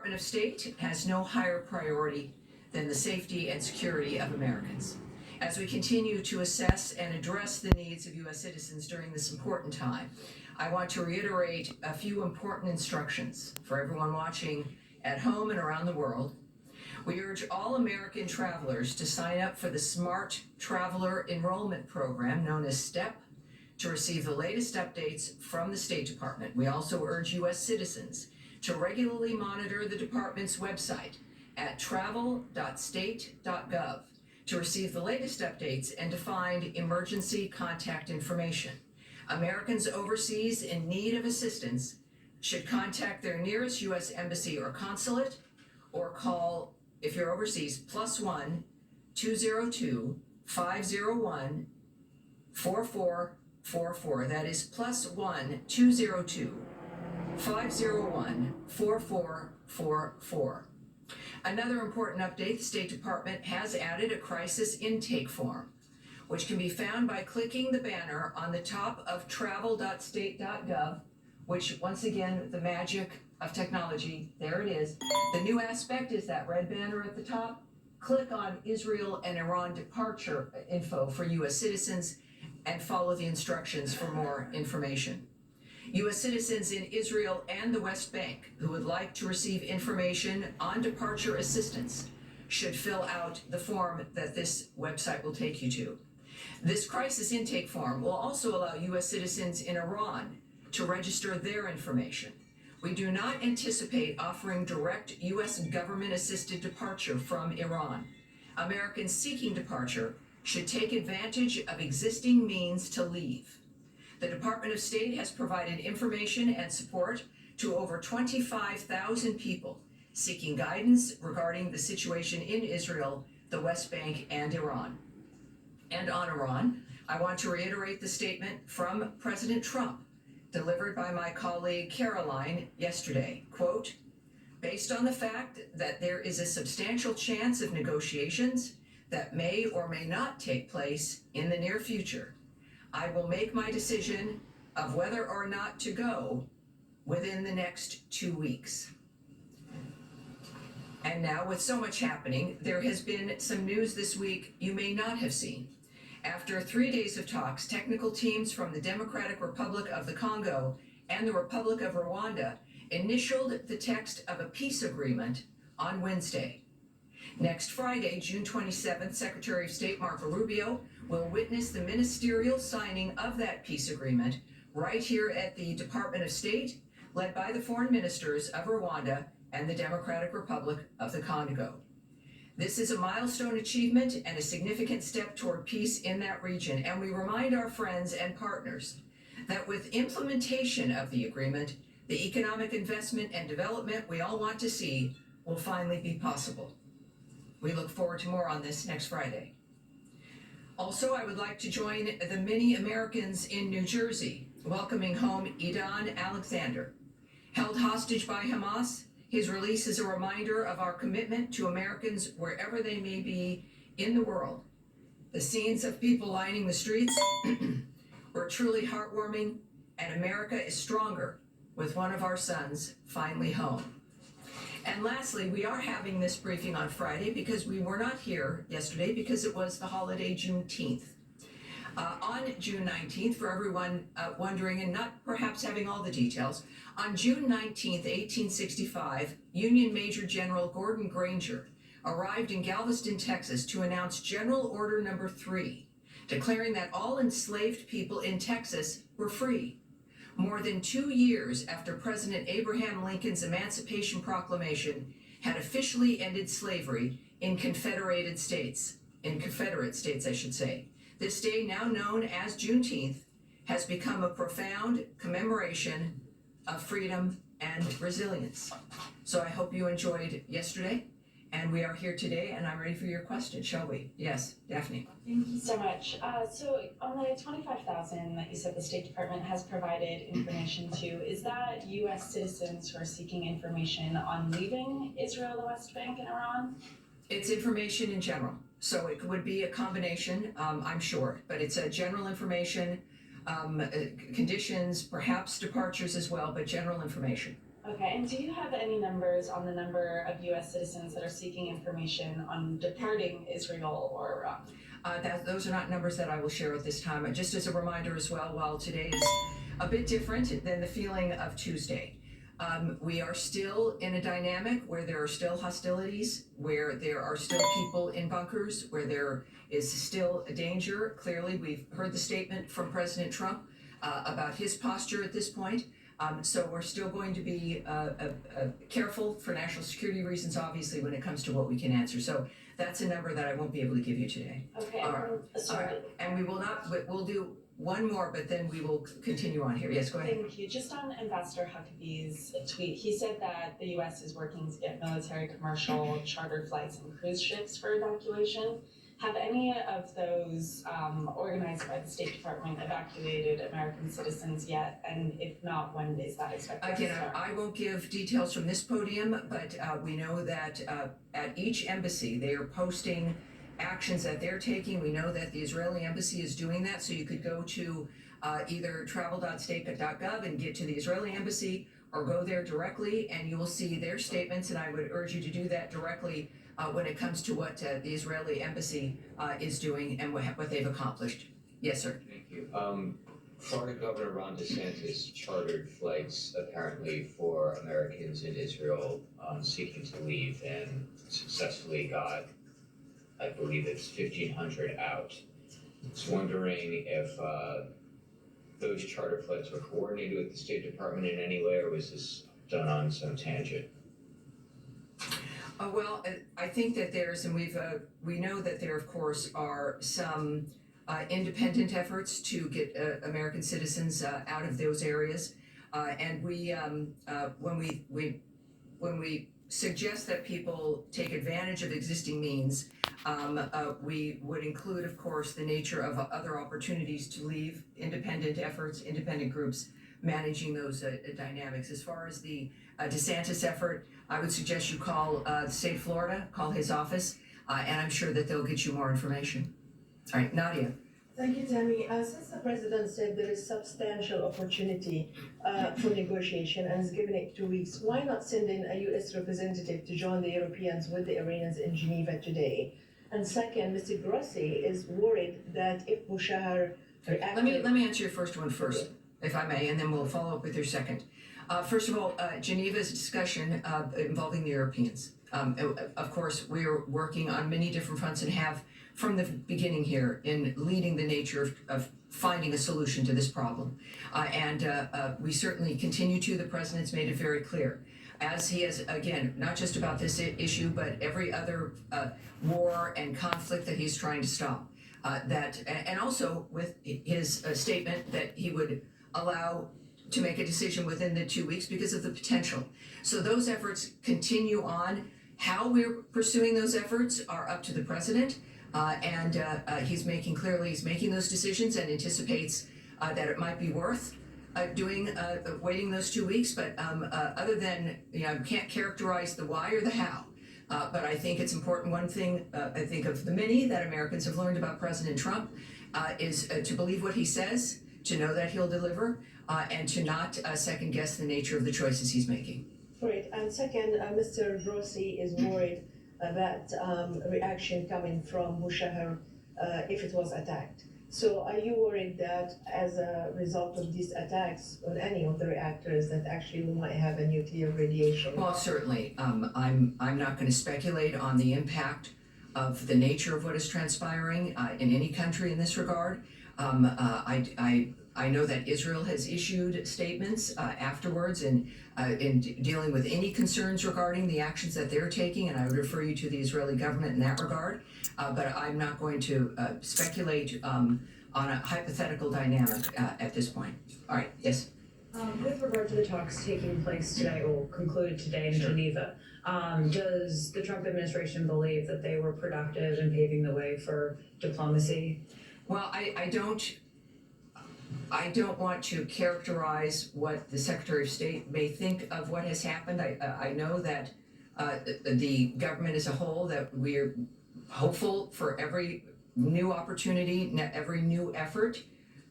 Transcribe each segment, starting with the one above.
Department of State has no higher priority than the safety and security of Americans. As we continue to assess and address the needs of U.S. citizens during this important time, I want to reiterate a few important instructions for everyone watching at home and around the world. We urge all American travelers to sign up for the Smart Traveler Enrollment Program, known as STEP, to receive the latest updates from the State Department. We also urge U.S. citizens to regularly monitor the department's website at travel.state.gov to receive the latest updates and to find emergency contact information. Americans overseas in need of assistance should contact their nearest U.S. embassy or consulate, or call, if you're overseas, +1 202 501 4444. That is +1 202 501 4444. Another important update, the State Department has added a crisis intake form, which can be found by clicking the banner on the top of travel.state.gov, which, once again, the magic of technology, there it is. The new aspect is that red banner at the top. Click on Israel and Iran departure info for U.S. citizens and follow the instructions for more information. U.S. citizens in Israel and the West Bank who would like to receive information on departure assistance should fill out the form that this website will take you to. This crisis intake form will also allow U.S. citizens in Iran to register their information. We do not anticipate offering direct U.S. government-assisted departure from Iran. Americans seeking departure should take advantage of existing means to leave. The Department of State has provided information and support to over 25,000 people seeking guidance regarding the situation in Israel, the West Bank, and Iran. And on Iran, I want to reiterate the statement from President Trump, delivered by my colleague Caroline yesterday. Quote, based on the fact that there is a substantial chance of negotiations that may or may not take place in the near future, I will make my decision of whether or not to go within the next 2 weeks. And now, with so much happening, there has been some news this week you may not have seen. After 3 days of talks, technical teams from the Democratic Republic of the Congo and the Republic of Rwanda initialed the text of a peace agreement on Wednesday. Next Friday, June 27th, Secretary of State Marco Rubio will witness the ministerial signing of that peace agreement right here at the Department of State, led by the foreign ministers of Rwanda and the Democratic Republic of the Congo. This is a milestone achievement and a significant step toward peace in that region, and we remind our friends and partners that with implementation of the agreement, the economic investment and development we all want to see will finally be possible. We look forward to more on this next Friday. Also, I would like to join the many Americans in New Jersey welcoming home Idan Alexander. Held hostage by Hamas, his release is a reminder of our commitment to Americans wherever they may be in the world. The scenes of people lining the streets were truly heartwarming, and America is stronger with one of our sons finally home. And lastly, we are having this briefing on Friday because we were not here yesterday because it was the holiday Juneteenth. On June 19th, for everyone wondering and not perhaps having all the details, on June 19th, 1865, Union Major General Gordon Granger arrived in Galveston, Texas to announce General Order Number 3, declaring that all enslaved people in Texas were free. More than 2 years after President Abraham Lincoln's Emancipation Proclamation had officially ended slavery in Confederate States, I should say. This day, now known as Juneteenth, has become a profound commemoration of freedom and resilience. So I hope you enjoyed yesterday, and we are here today, and I'm ready for your question, shall we? Yes, Daphne. Thank you so much. So on the 25,000 that you said the State Department has provided information to, is that U.S. citizens who are seeking information on leaving Israel, the West Bank, and Iran? It's information in general. So it would be a combination, I'm sure, but it's a general information, conditions, perhaps departures as well, but general information. Okay, and do you have any numbers on the number of US citizens that are seeking information on departing Israel or Iraq? Those are not numbers that I will share at this time. Just as a reminder as well, while today is a bit different than the feeling of Tuesday, we are still in a dynamic where there are still hostilities, where there are still people in bunkers, where there is still a danger. Clearly, we've heard the statement from President Trump about his posture at this point. So we're still going to be careful for national security reasons, obviously, when it comes to what we can answer. So that's a number that I won't be able to give you today. Okay, Sorry. And we will not, we'll do one more, but then we will continue on here. Yes, go ahead. Thank you. Just on Ambassador Huckabee's tweet, he said that the US is working to get military, commercial, chartered flights and cruise ships for evacuation. Have any of those organized by the State Department evacuated American citizens yet? And if not, when is that expected to start? I won't give details from this podium, but we know that at each embassy, they are posting actions that they're taking. We know that the Israeli embassy is doing that, so you could go to either travel.state.gov and get to the Israeli embassy, or go there directly and you will see their statements, and I would urge you to do that directly when it comes to what the Israeli embassy is doing and what they've accomplished. Yes, sir. Thank you. Florida Governor Ron DeSantis chartered flights apparently for Americans in Israel seeking to leave and successfully got, I believe it's 1,500 out. I was wondering if those charter flights were coordinated with the State Department in any way, or was this done on some tangent? Well, I think that there's, and we know that there, of course, are some independent efforts to get American citizens out of those areas, and when we suggest that people take advantage of existing means, we would include, of course, the nature of other opportunities to leave, independent efforts, independent groups managing those dynamics. As far as the DeSantis effort, I would suggest you call the state of Florida, call his office, and I'm sure that they'll get you more information. All right, Nadia. Thank you, Tammy. Since the president said there is substantial opportunity for negotiation and has given it 2 weeks, why not send in a U.S. representative to join the Europeans with the Iranians in Geneva today? And second, Mr. Grossi is worried that if Bushahar reacted... Let me answer your first one first, if I may, and then we'll follow up with your second. First of all, Geneva is a discussion involving the Europeans. Of course, we are working on many different fronts and have from the beginning here in leading the nature of finding a solution to this problem. And we certainly continue to. The president's made it very clear, as he has, again, not just about this issue, but every other war and conflict that he's trying to stop. And also with his statement that he would allow to make a decision within the 2 weeks because of the potential. So those efforts continue on. How we're pursuing those efforts are up to the president, and he's making those decisions and anticipates that it might be worth waiting those 2 weeks. But other than, I can't characterize the why or the how. But I think it's important. One thing I think of the many that Americans have learned about President Trump is to believe what he says, to know that he'll deliver, and to not second guess the nature of the choices he's making. Great. And second, Mr. Grossi is worried about reaction coming from Bushahar if it was attacked. So are you worried that as a result of these attacks on any of the reactors that actually we might have a nuclear radiation? Well, certainly. I'm not going to speculate on the impact of the nature of what is transpiring in any country in this regard. I know that Israel has issued statements afterwards in dealing with any concerns regarding the actions that they're taking, and I would refer you to the Israeli government in that regard. But I'm not going to speculate on a hypothetical dynamic at this point. All right, yes? With regard to the talks taking place today, or concluded today in Geneva, does the Trump administration believe that they were productive in paving the way for diplomacy? Well, I don't want to characterize what the Secretary of State may think of what has happened. I know that the government as a whole, that we're hopeful for every new opportunity, every new effort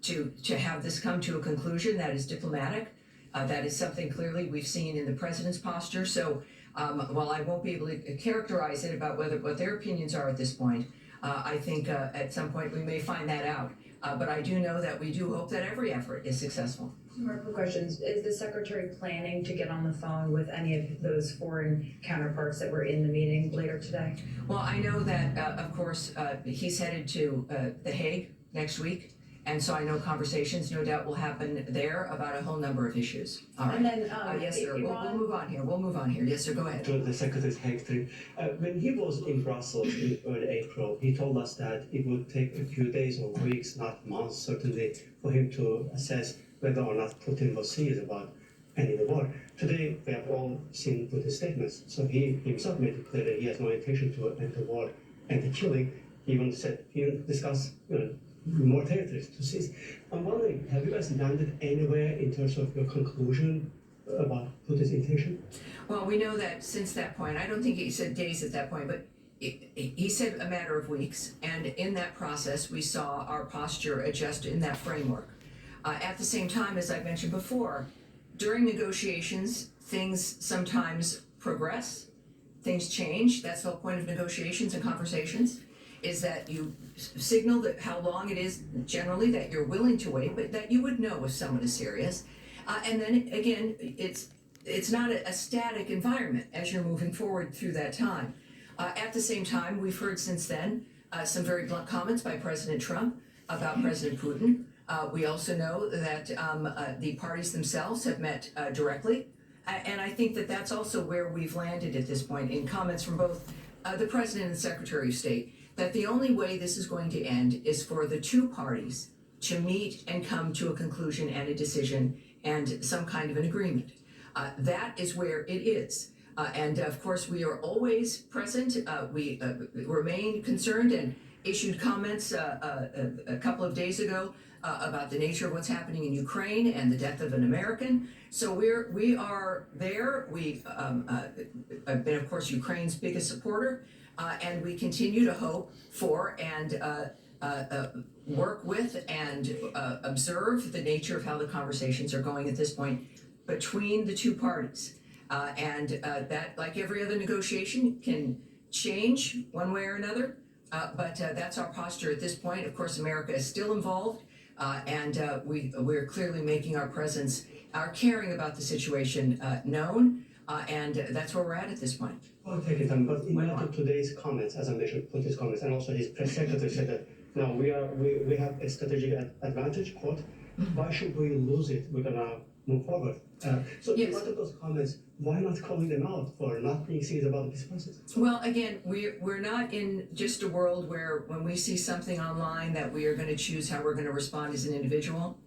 to have this come to a conclusion that is diplomatic. That is something clearly we've seen in the president's posture. So while I won't be able to characterize it about what their opinions are at this point, I think at some point we may find that out. But I do know that we do hope that every effort is successful. Some more quick questions. Is the secretary planning to get on the phone with any of those foreign counterparts that were in the meeting later today? Well, I know that, of course, he's headed to The Hague next week. And so I know conversations no doubt will happen there about a whole number of issues. All right. And then, Yes, sir. We'll move on here. We'll move on here. Yes, sir. Go ahead. To the Secretary's Hague trip. When he was in Brussels in early April, he told us that it would take a few days or weeks, not months certainly, for him to assess whether or not Putin was serious about ending the war. Today, we have all seen Putin's statements. So he himself made it clear that he has no intention to end the war and the killing. He even said, he discussed, more territories to seize. I'm wondering, have you guys landed anywhere in terms of your conclusion about Putin's intention? Well, we know that since that point, I don't think he said days at that point, but he said a matter of weeks. And in that process, we saw our posture adjust in that framework. At the same time, as I mentioned before, during negotiations, things sometimes progress, things change. That's the whole point of negotiations and conversations, is that you signal that how long it is generally that you're willing to wait, but that you would know if someone is serious. And then again, it's not a static environment as you're moving forward through that time. At the same time, we've heard since then some very blunt comments by President Trump about President Putin. We also know that the parties themselves have met directly. And I think that that's also where we've landed at this point in comments from both the President and Secretary of State, that the only way this is going to end is for the two parties to meet and come to a conclusion and a decision and some kind of an agreement. That is where it is. And of course, we are always present. We remain concerned and issued comments a couple of days ago about the nature of what's happening in Ukraine and the death of an American. So we are there. We've been, of course, Ukraine's biggest supporter. And we continue to hope for and work with and observe the nature of how the conversations are going at this point between the two parties. And that, like every other negotiation, can change one way or another. But that's our posture at this point. Of course, America is still involved, and we're clearly making our presence, our caring about the situation known, and that's where we're at this point. I'll take it, but in light of today's comments, as I mentioned, Putin's comments, and also his press secretary said that now we have a strategic advantage, quote. Why should we lose it? We're gonna move forward. So Yes. in light of those comments, why not calling them out for not being serious about the peace process? Well, again, we're not in just a world where when we see something online that we are going to choose how we're going to respond as an individual.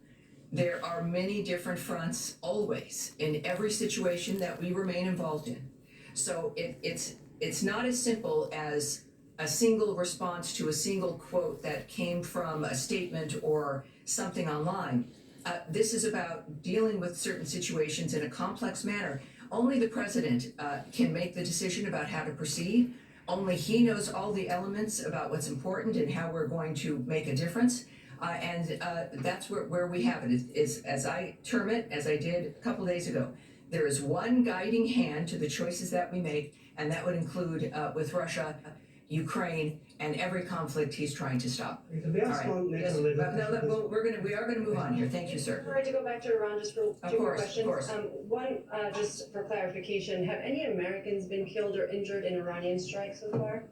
There are many different fronts always in every situation that we remain involved in. So it's not as simple as a single response to a single quote that came from a statement or something online. This is about dealing with certain situations in a complex manner. Only the president can make the decision about how to proceed. Only he knows all the elements about what's important and how we're going to make a difference. And that's where we have it, is, as I term it, as I did a couple days ago. There is one guiding hand to the choices that we make, and that would include with Russia, Ukraine, and every conflict he's trying to stop. We All asked right. one Yes. later, later. No, we are gonna move on here. Thank you, sir. All right, to go back to Iran just for Of two more course, of questions. course. One, just for clarification, have any Americans been killed or injured in Iranian strikes so far?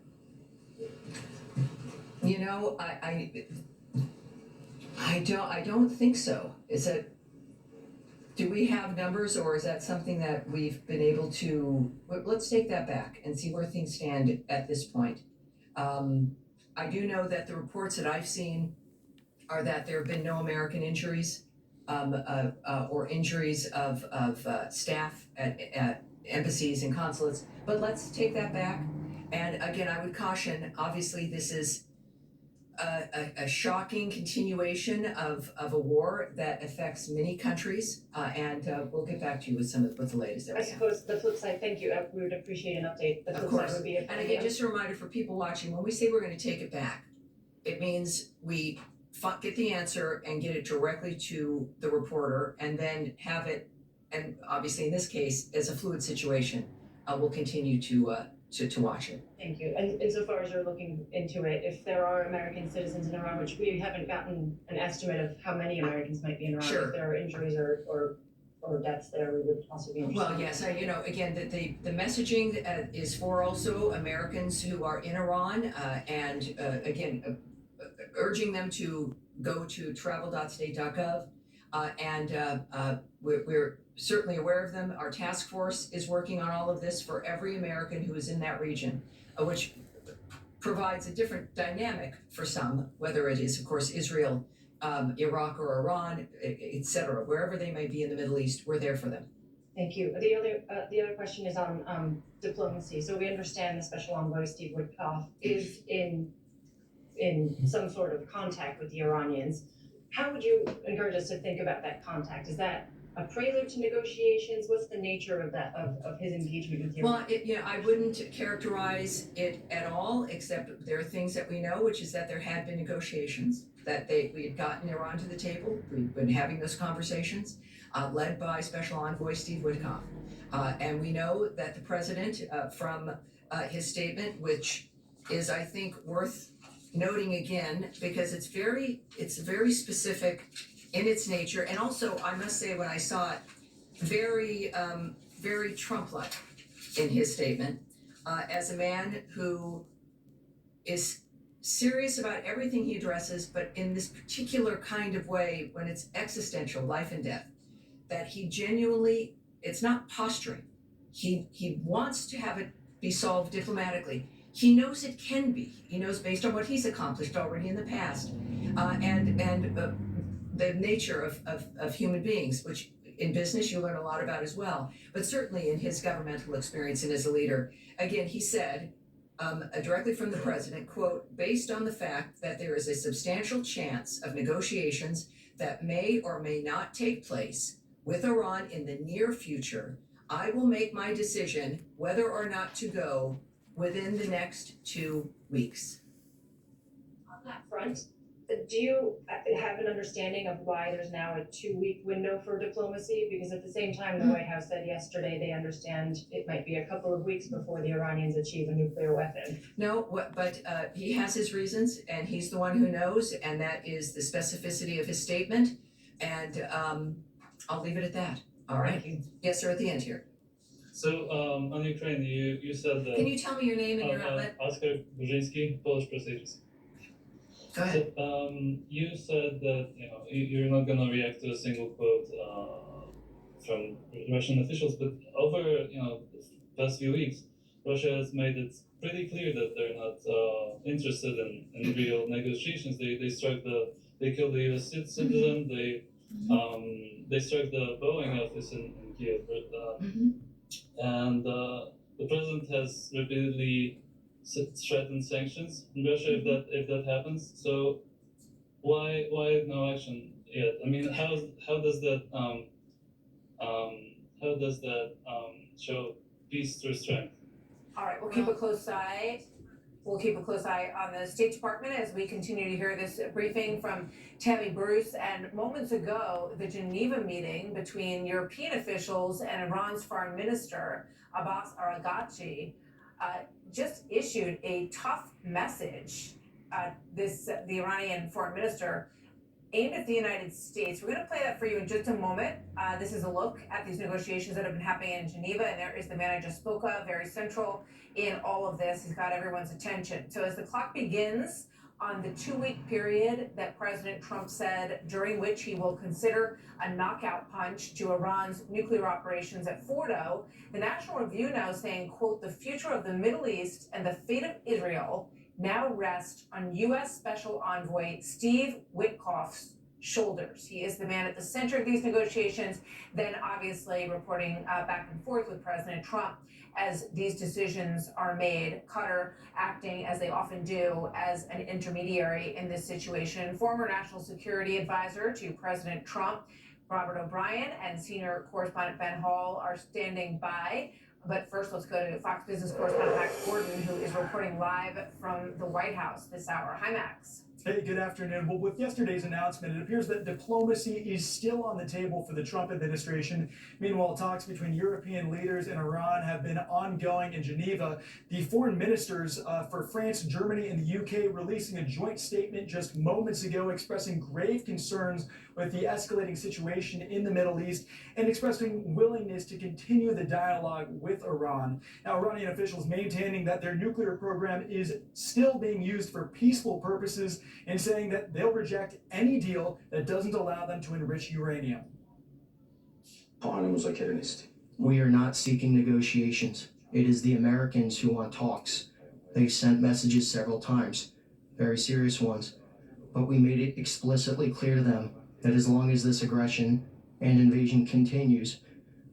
You know, I don't think so. Is it? Do we have numbers, or is that something that we've been able to? Let's take that back and see where things stand at this point. I do know that the reports that I've seen are that there have been no American injuries, or injuries of staff at embassies and consulates. But let's take that back. And again, I would caution. Obviously, this is a shocking continuation of a war that affects many countries, and we'll get back to you with with the latest that I we have. suppose the flip side, thank you, we would appreciate an update. The Of flip course. side would be if. And again, just a reminder for people watching, when we say we're gonna take it back, it means we get the answer and get it directly to the reporter and then have it and obviously in this case, is a fluid situation. We'll continue to watch it. Thank you. And insofar as you're looking into it, if there are American citizens in Iran, which we haven't gotten an estimate of how many Americans might be in Iran, Sure. if there are injuries or deaths there, we would also be interested. Well, yes, again, the messaging is for also Americans who are in Iran, and again, urging them to go to travel.state.gov, and we're certainly aware of them. Our task force is working on all of this for every American who is in that region, which provides a different dynamic for some, whether it is, of course, Israel, Iraq or Iran, etc. Wherever they may be in the Middle East, we're there for them. Thank you. The other question is on diplomacy. So we understand the Special Envoy Steve Witkoff is in some sort of contact with the Iranians. How would you encourage us to think about that contact? Is that a prelude to negotiations? What's the nature of that of his engagement with you? Well, I wouldn't characterize it at all, except there are things that we know, which is that there had been negotiations, that we had gotten Iran to the table. We've been having those conversations, led by Special Envoy Steve Witkoff. And we know that the president, from his statement, which is, I think, worth noting again, because it's very specific in its nature, and also, I must say, when I saw it, very Trump-like in his statement, as a man who is serious about everything he addresses, but in this particular kind of way, when it's existential, life and death, that he genuinely, it's not posturing. He wants to have it be solved diplomatically. He knows it can be. He knows based on what he's accomplished already in the past, and the nature of human beings, which in business you learn a lot about as well, but certainly in his governmental experience and as a leader. Again, he said, directly from the president, quote, based on the fact that there is a substantial chance of negotiations that may or may not take place with Iran in the near future, I will make my decision whether or not to go within the next 2 weeks. On that front, do you have an understanding of why there's now a 2-week window for diplomacy? Because at the same time, the White House said yesterday they understand it might be a couple of weeks before the Iranians achieve a nuclear weapon. No, but he has his reasons, and he's the one who knows, and that is the specificity of his statement, and I'll leave it at that. All right? Thank you. Yes, sir, at the end here. So on Ukraine, you said that. Can you tell me your name and your outlet? Oscar Brzezinski, Polish press agency. Go ahead. So, you said that you're not gonna react to a single quote from Russian officials, but over the past few weeks, Russia has made it pretty clear that they're not interested in real negotiations. They killed the U.S. citizen. They struck the Boeing office in Kiev, and the president has repeatedly threatened sanctions in Russia if that happens. So why no action yet? I mean, how does that show peace through strength? All right, we'll keep a close eye. We'll keep a close eye on the State Department as we continue to hear this briefing from Tammy Bruce. And moments ago, the Geneva meeting between European officials and Iran's foreign minister, Abbas Araghchi, just issued a tough message. The Iranian foreign minister aimed at the United States. We're going to play that for you in just a moment. This is a look at these negotiations that have been happening in Geneva, and there is the man I just spoke of, very central in all of this. He's got everyone's attention. So as the clock begins on the 2-week period that President Trump said during which he will consider a knockout punch to Iran's nuclear operations at Fordo, the National Review now is saying, quote, the future of the Middle East and the fate of Israel now rest on U.S. Special Envoy Steve Witkoff's shoulders. He is the man at the center of these negotiations, then obviously reporting back and forth with President Trump as these decisions are made. Qatar acting, as they often do, as an intermediary in this situation. Former National Security Advisor to President Trump, Robert O'Brien, and senior correspondent Ben Hall are standing by. But first, let's go to Fox Business correspondent Max Gordon, who is reporting live from the White House this hour. Hi, Max. Hey, good afternoon. Well, with yesterday's announcement, it appears that diplomacy is still on the table for the Trump administration. Meanwhile, talks between European leaders and Iran have been ongoing in Geneva. The foreign ministers for France, Germany, and the UK releasing a joint statement just moments ago expressing grave concerns with the escalating situation in the Middle East and expressing willingness to continue the dialogue with Iran. Now, Iranian officials maintaining that their nuclear program is still being used for peaceful purposes and saying that they'll reject any deal that doesn't allow them to enrich uranium. We are not seeking negotiations. It is the Americans who want talks. They've sent messages several times, very serious ones, but we made it explicitly clear to them that as long as this aggression and invasion continues,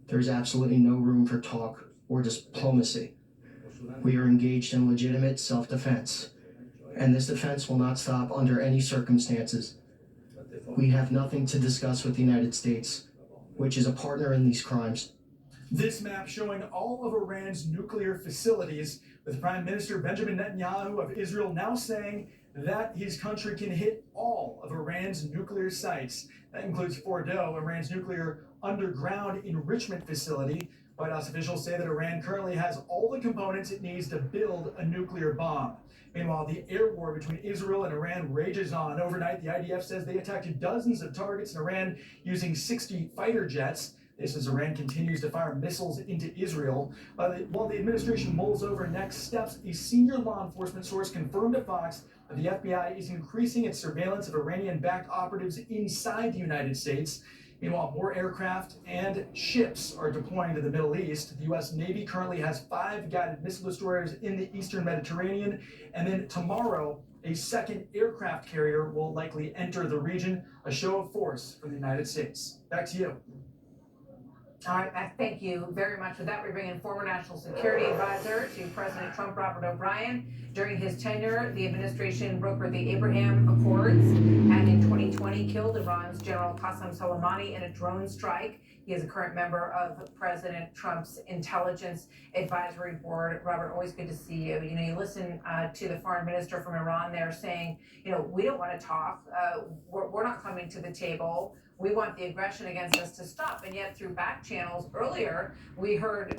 there's absolutely no room for talk or diplomacy. We are engaged in legitimate self-defense, and this defense will not stop under any circumstances. We have nothing to discuss with the United States, which is a partner in these crimes. This map showing all of Iran's nuclear facilities, with Prime Minister Benjamin Netanyahu of Israel now saying that his country can hit all of Iran's nuclear sites. That includes Fordow, Iran's nuclear underground enrichment facility. White House officials say that Iran currently has all the components it needs to build a nuclear bomb. Meanwhile, the air war between Israel and Iran rages on. Overnight, the IDF says they attacked dozens of targets in Iran using 60 fighter jets. This as Iran continues to fire missiles into Israel. While the administration mulls over next steps, a senior law enforcement source confirmed to Fox that the FBI is increasing its surveillance of Iranian-backed operatives inside the United States. Meanwhile, more aircraft and ships are deploying to the Middle East. The U.S. Navy currently has 5 guided missile destroyers in the Eastern Mediterranean. And then tomorrow, a second aircraft carrier will likely enter the region, a show of force from the United States. Back to you. All right, Max, thank you very much. With that, we bring in former National Security Advisor to President Trump, Robert O'Brien. During his tenure, the administration brokered the Abraham Accords and in 2020 killed Iran's General Qasem Soleimani in a drone strike. He is a current member of President Trump's Intelligence Advisory Board. Robert, always good to see you. You know, you listen to the foreign minister from Iran there saying, you know, we don't want to talk. We're not coming to the table. We want the aggression against us to stop. And yet through back channels earlier, we heard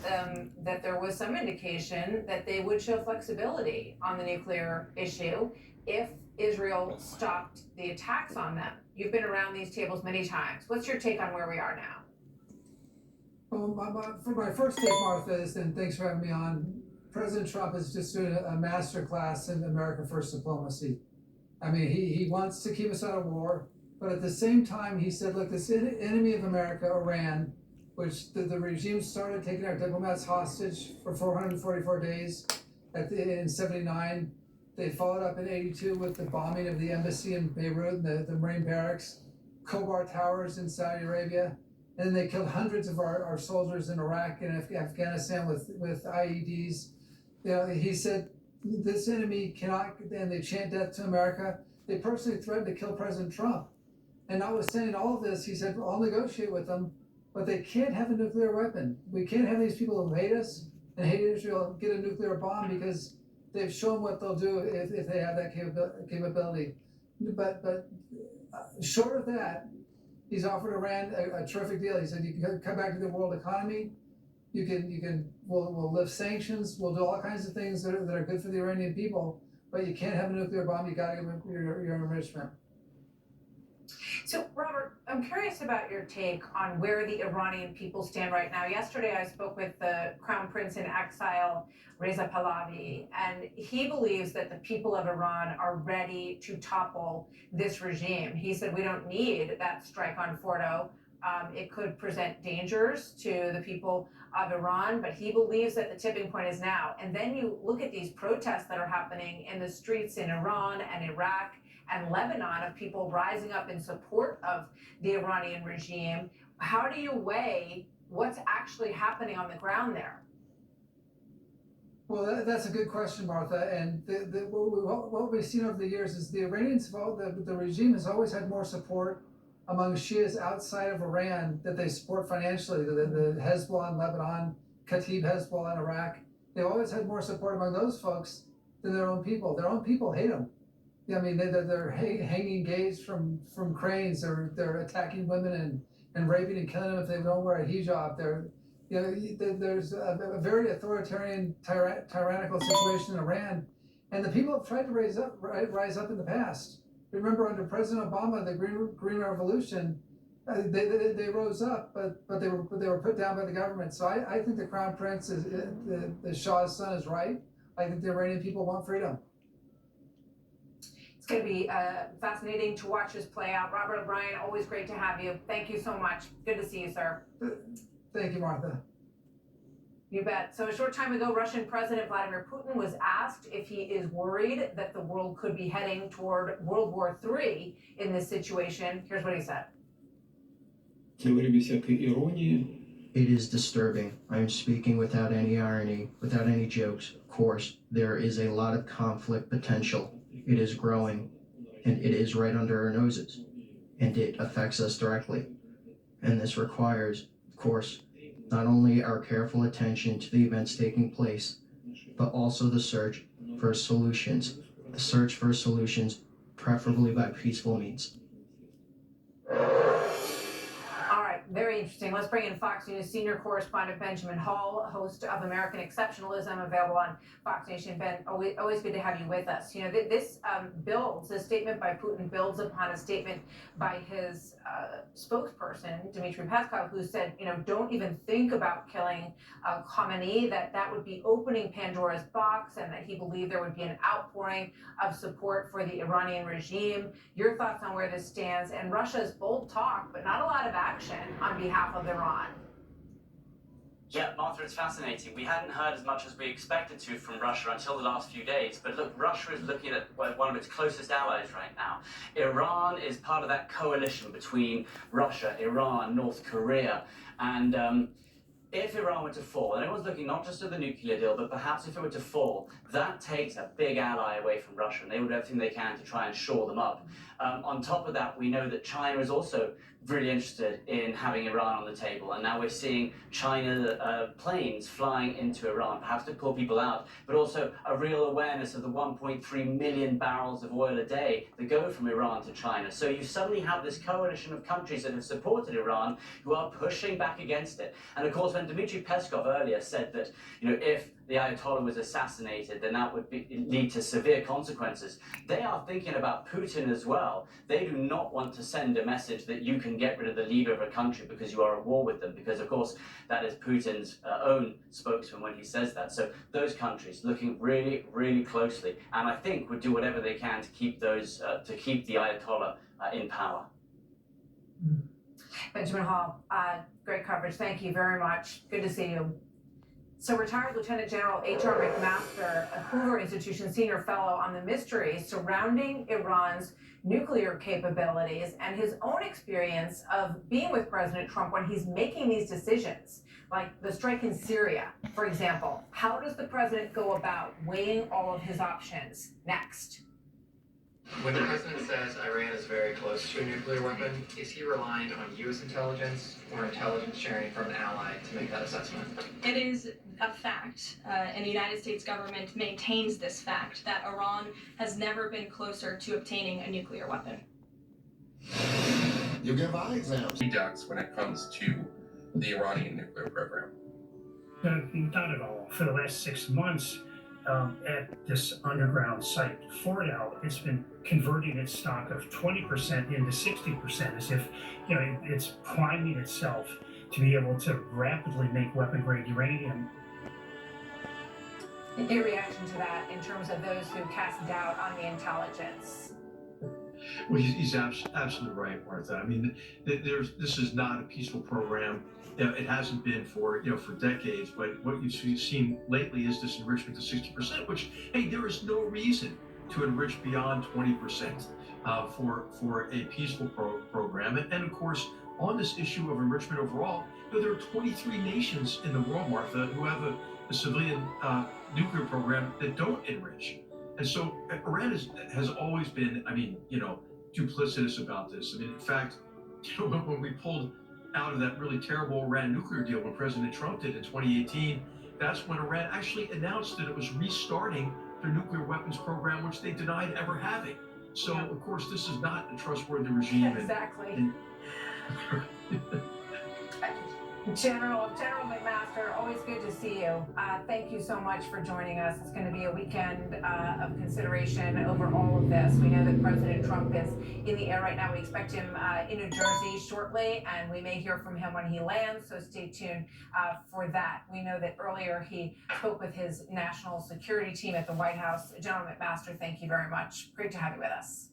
that there was some indication that they would show flexibility on the nuclear issue if Israel stopped the attacks on them. You've been around these tables many times. What's your take on where we are now? Well, for my first take, Martha, is, and thanks for having me on, President Trump is just doing a master class in America First diplomacy. I mean, he wants to keep us out of war. But at the same time, he said, look, this enemy of America, Iran, which the regime started taking our diplomats hostage for 444 days in 79. They followed up in 82 with the bombing of the embassy in Beirut, the Marine barracks, Khobar Towers in Saudi Arabia. And then they killed hundreds of our soldiers in Iraq and Afghanistan with IEDs. You know, he said, this enemy cannot, and they chant death to America. They personally threatened to kill President Trump. And notwithstanding all of this, he said, I'll negotiate with them, but they can't have a nuclear weapon. We can't have these people who hate us and hate Israel get a nuclear bomb because they've shown what they'll do if they have that capability. But short of that, he's offered Iran a terrific deal. He said, you can come back to the world economy. We'll lift sanctions. We'll do all kinds of things that are good for the Iranian people, but you can't have a nuclear bomb. You got to give your enrichment. So, Robert, I'm curious about your take on where the Iranian people stand right now. Yesterday, I spoke with the Crown Prince in exile, Reza Pahlavi, and he believes that the people of Iran are ready to topple this regime. He said, we don't need that strike on Fordow. It could present dangers to the people of Iran, but he believes that the tipping point is now. And then you look at these protests that are happening in the streets in Iran and Iraq and Lebanon of people rising up in support of the Iranian regime. How do you weigh what's actually happening on the ground there? Well, that's a good question, Martha. And what we've seen over the years is the Iranians, the regime has always had more support among Shias outside of Iran that they support financially. The Hezbollah in Lebanon, Kataib Hezbollah in Iraq. They've always had more support among those folks than their own people. Their own people hate them. I mean, they're hanging gays from cranes. They're attacking women and raping and killing them if they don't wear a hijab. There's a very authoritarian, tyrannical situation in Iran, and the people have tried to rise up in the past. Remember, under President Obama, the Green Revolution, they rose up, but they were put down by the government. So I think the Crown Prince is the Shah's son is right. I think the Iranian people want freedom. It's going to be fascinating to watch this play out. Robert O'Brien, always great to have you. Thank you so much. Good to see you, sir. Thank you, Martha. You bet. So a short time ago, Russian President Vladimir Putin was asked if he is worried that the world could be heading toward World War III in this situation. Here's what he said. It is disturbing. I am speaking without any irony, without any jokes. Of course, there is a lot of conflict potential. It is growing, and it is right under our noses, and it affects us directly. And this requires, of course, not only our careful attention to the events taking place, but also the search for solutions. The search for solutions, preferably by peaceful means. Very interesting. Let's bring in Fox News senior correspondent Benjamin Hall, host of American Exceptionalism, available on Fox Nation. Ben, always good to have you with us. You know, this statement by Putin builds upon a statement by his spokesperson, Dmitry Peskov, who said, you know, don't even think about killing Khamenei, that would be opening Pandora's box, and that he believed there would be an outpouring of support for the Iranian regime. Your thoughts on where this stands, and Russia's bold talk, but not a lot of action on behalf of Iran? Yeah, Martha, it's fascinating. We hadn't heard as much as we expected to from Russia until the last few days. But look, Russia is looking at one of its closest allies right now. Iran is part of that coalition between Russia, Iran, North Korea. And if Iran were to fall, and everyone's looking not just at the nuclear deal, but perhaps if it were to fall, that takes a big ally away from Russia, and they will do everything they can to try and shore them up. On top of that, we know that China is also really interested in having Iran on the table, and now we're seeing China planes flying into Iran, perhaps to pull people out, but also a real awareness of the 1.3 million barrels of oil a day that go from Iran to China. So you suddenly have this coalition of countries that have supported Iran who are pushing back against it. And of course, when Dmitry Peskov earlier said that, you know, if the Ayatollah was assassinated, then that would lead to severe consequences. They are thinking about Putin as well. They do not want to send a message that you can get rid of the leader of a country because you are at war with them, because of course that is Putin's own spokesman when he says that. So those countries looking really, really closely, and I think would do whatever they can to keep to keep the Ayatollah in power. Benjamin Hall, great coverage. Thank you very much. Good to see you. So retired Lieutenant General H.R. McMaster, a Hoover Institution senior fellow on the mysteries surrounding Iran's nuclear capabilities and his own experience of being with President Trump when he's making these decisions, like the strike in Syria, for example. How does the president go about weighing all of his options? Next. When the president says Iran is very close to a nuclear weapon, is he relying on U.S. intelligence or intelligence sharing from an ally to make that assessment? It is a fact, and the United States government maintains this fact, that Iran has never been closer to obtaining a nuclear weapon. You give eye exams. Redux when it comes to the Iranian nuclear program. Not at all. For the last 6 months, at this underground site, Fordow, it's been converting its stock of 20% into 60%, as if, you know, it's priming itself to be able to rapidly make weapon-grade uranium. Your reaction to that in terms of those who cast doubt on the intelligence? Well, he's absolutely right, Martha. I mean, this is not a peaceful program. You know, it hasn't been for decades. But what you've seen lately is this enrichment to 60%. Which, hey, there is no reason to enrich beyond 20% for a peaceful program. And of course, on this issue of enrichment overall, you know, there are 23 nations in the world, Martha, who have a civilian nuclear program that don't enrich. And so Iran has always been, I mean, you know, duplicitous about this. I mean, in fact, you know, when we pulled out of that really terrible Iran nuclear deal when President Trump did in 2018. That's when Iran actually announced that it was restarting their nuclear weapons program, which they denied ever having. So, of course, this is not a trustworthy regime. Exactly. General McMaster, always good to see you. Thank you so much for joining us. It's going to be a weekend of consideration over all of this. We know that President Trump is in the air right now. We expect him in New Jersey shortly, and we may hear from him when he lands, so stay tuned for that. We know that earlier he spoke with his national security team at the White House. General McMaster, thank you very much. Great to have you with us.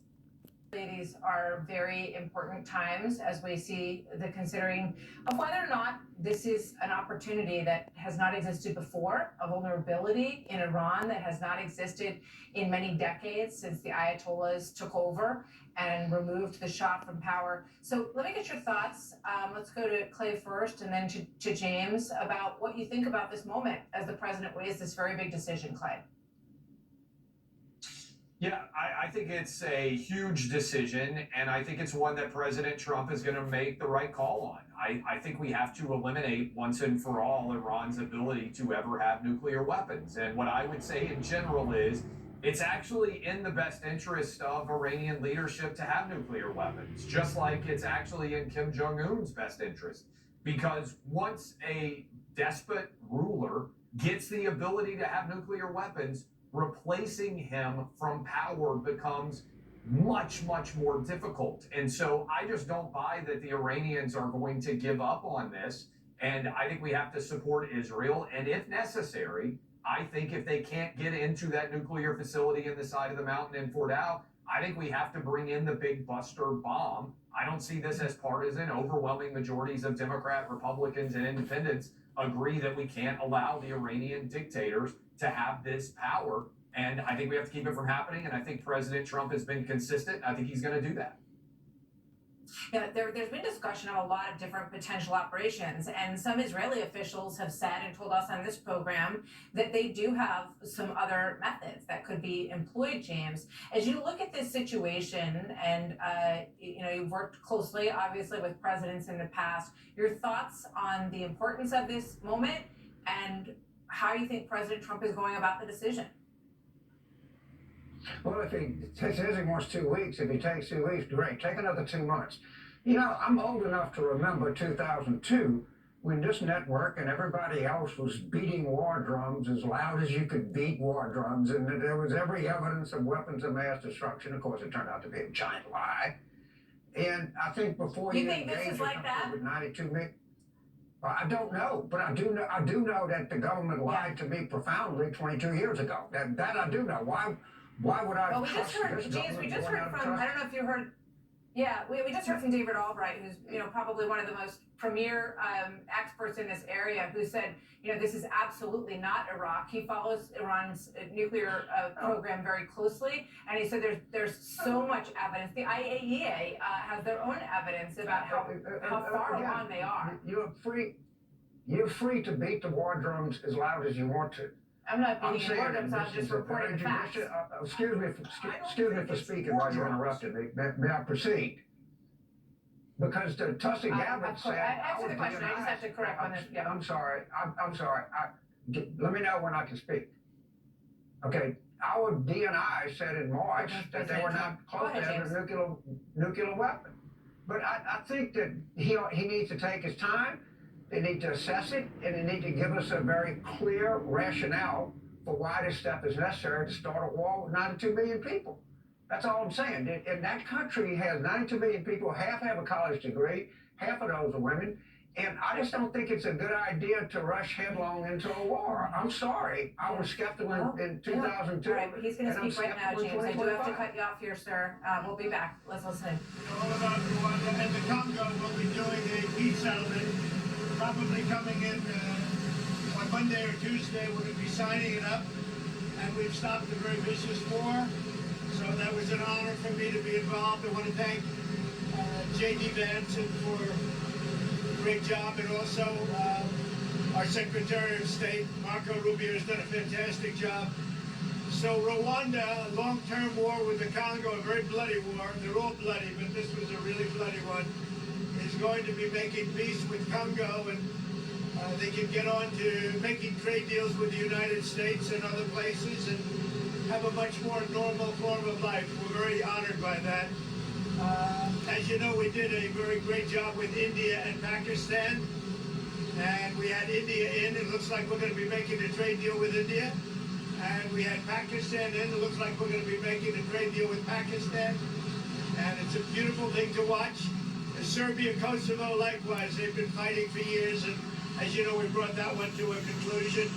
These are very important times as we see the considering of whether or not this is an opportunity that has not existed before, a vulnerability in Iran that has not existed in many decades since the Ayatollahs took over and removed the Shah from power. So let me get your thoughts. Let's go to Clay first and then to James about what you think about this moment as the president weighs this very big decision, Clay. Yeah, I think it's a huge decision, and I think it's one that President Trump is going to make the right call on. I think we have to eliminate once and for all Iran's ability to ever have nuclear weapons. And what I would say in general is it's actually in the best interest of Iranian leadership to have nuclear weapons, just like it's actually in Kim Jong-un's best interest. Because once a despot ruler gets the ability to have nuclear weapons, replacing him from power becomes much, much more difficult. And so I just don't buy that the Iranians are going to give up on this. And I think we have to support Israel. And if necessary, I think if they can't get into that nuclear facility in the side of the mountain in Fort Howe, I think we have to bring in the big buster bomb. I don't see this as partisan. Overwhelming majorities of Democrat, Republicans, and independents agree that we can't allow the Iranian dictators to have this power. And I think we have to keep it from happening. And I think President Trump has been consistent. I think he's going to do that. Yeah, there's been discussion of a lot of different potential operations, and some Israeli officials have said and told us on this program that they do have some other methods that could be employed, James. As you look at this situation, and you've worked closely, obviously, with presidents in the past, your thoughts on the importance of this moment and how you think President Trump is going about the decision? Well, if he says he wants 2 weeks, if he takes 2 weeks, great. Take another 2 months. You know, I'm old enough to remember 2002 when this network and everybody else was beating war drums as loud as you could beat war drums, and there was every evidence of weapons of mass destruction. Of course, it turned out to be a giant lie. And I think before you think this is like that? With 92 million. I don't know, but I do know that the government lied to me profoundly 22 years ago. That I do know. Why would I? Well, we just heard, James, we just heard from, I don't know if you heard, yeah, we just heard from David Albright, who's, probably one of the most premier experts in this area, who said, this is absolutely not Iraq. He follows Iran's nuclear program very closely, and he said there's so much evidence. The IAEA has their own evidence about how far along they are. You're free to beat the war drums as loud as you want to. I'm not beating war drums, I'm just reporting the facts. Excuse me for speaking while you interrupted me. May I proceed? Because the Tulsi Gabbard said... Answer the question, I just have to correct on this. Yeah. I'm sorry. Let me know when I can speak. Okay, our DNI said in March that they were not close to having a nuclear weapon. But I think that he needs to take his time. They need to assess it, and they need to give us a very clear rationale for why this step is necessary to start a war with 92 million people. That's all I'm saying. And that country has 92 million people, half have a college degree, half of those are women, and I just don't think it's a good idea to rush headlong into a war. I'm sorry. I was skeptical in 2002. All right, he's going to speak right now, James. I do have to cut you off here, sir. We'll be back. Let's listen. All about Rwanda and the Congo will be doing a peace settlement. Probably coming in on Monday or Tuesday. We're going to be signing it up, and we've stopped a very vicious war. So that was an honor for me to be involved. I want to thank J.D. Vanson for a great job, and also our Secretary of State, Marco Rubio, has done a fantastic job. So Rwanda, a long-term war with the Congo, a very bloody war. They're all bloody, but this was a really bloody one. Is going to be making peace with Congo, and they can get on to making trade deals with the United States and other places and have a much more normal form of life. We're very honored by that. As you know, we did a very great job with India and Pakistan, and we had India in. It looks like we're going to be making a trade deal with India. And we had Pakistan in. It looks like we're going to be making a trade deal with Pakistan. And it's a beautiful thing to watch. And Serbia, Kosovo, likewise, they've been fighting for years. And as you know, we brought that one to a conclusion.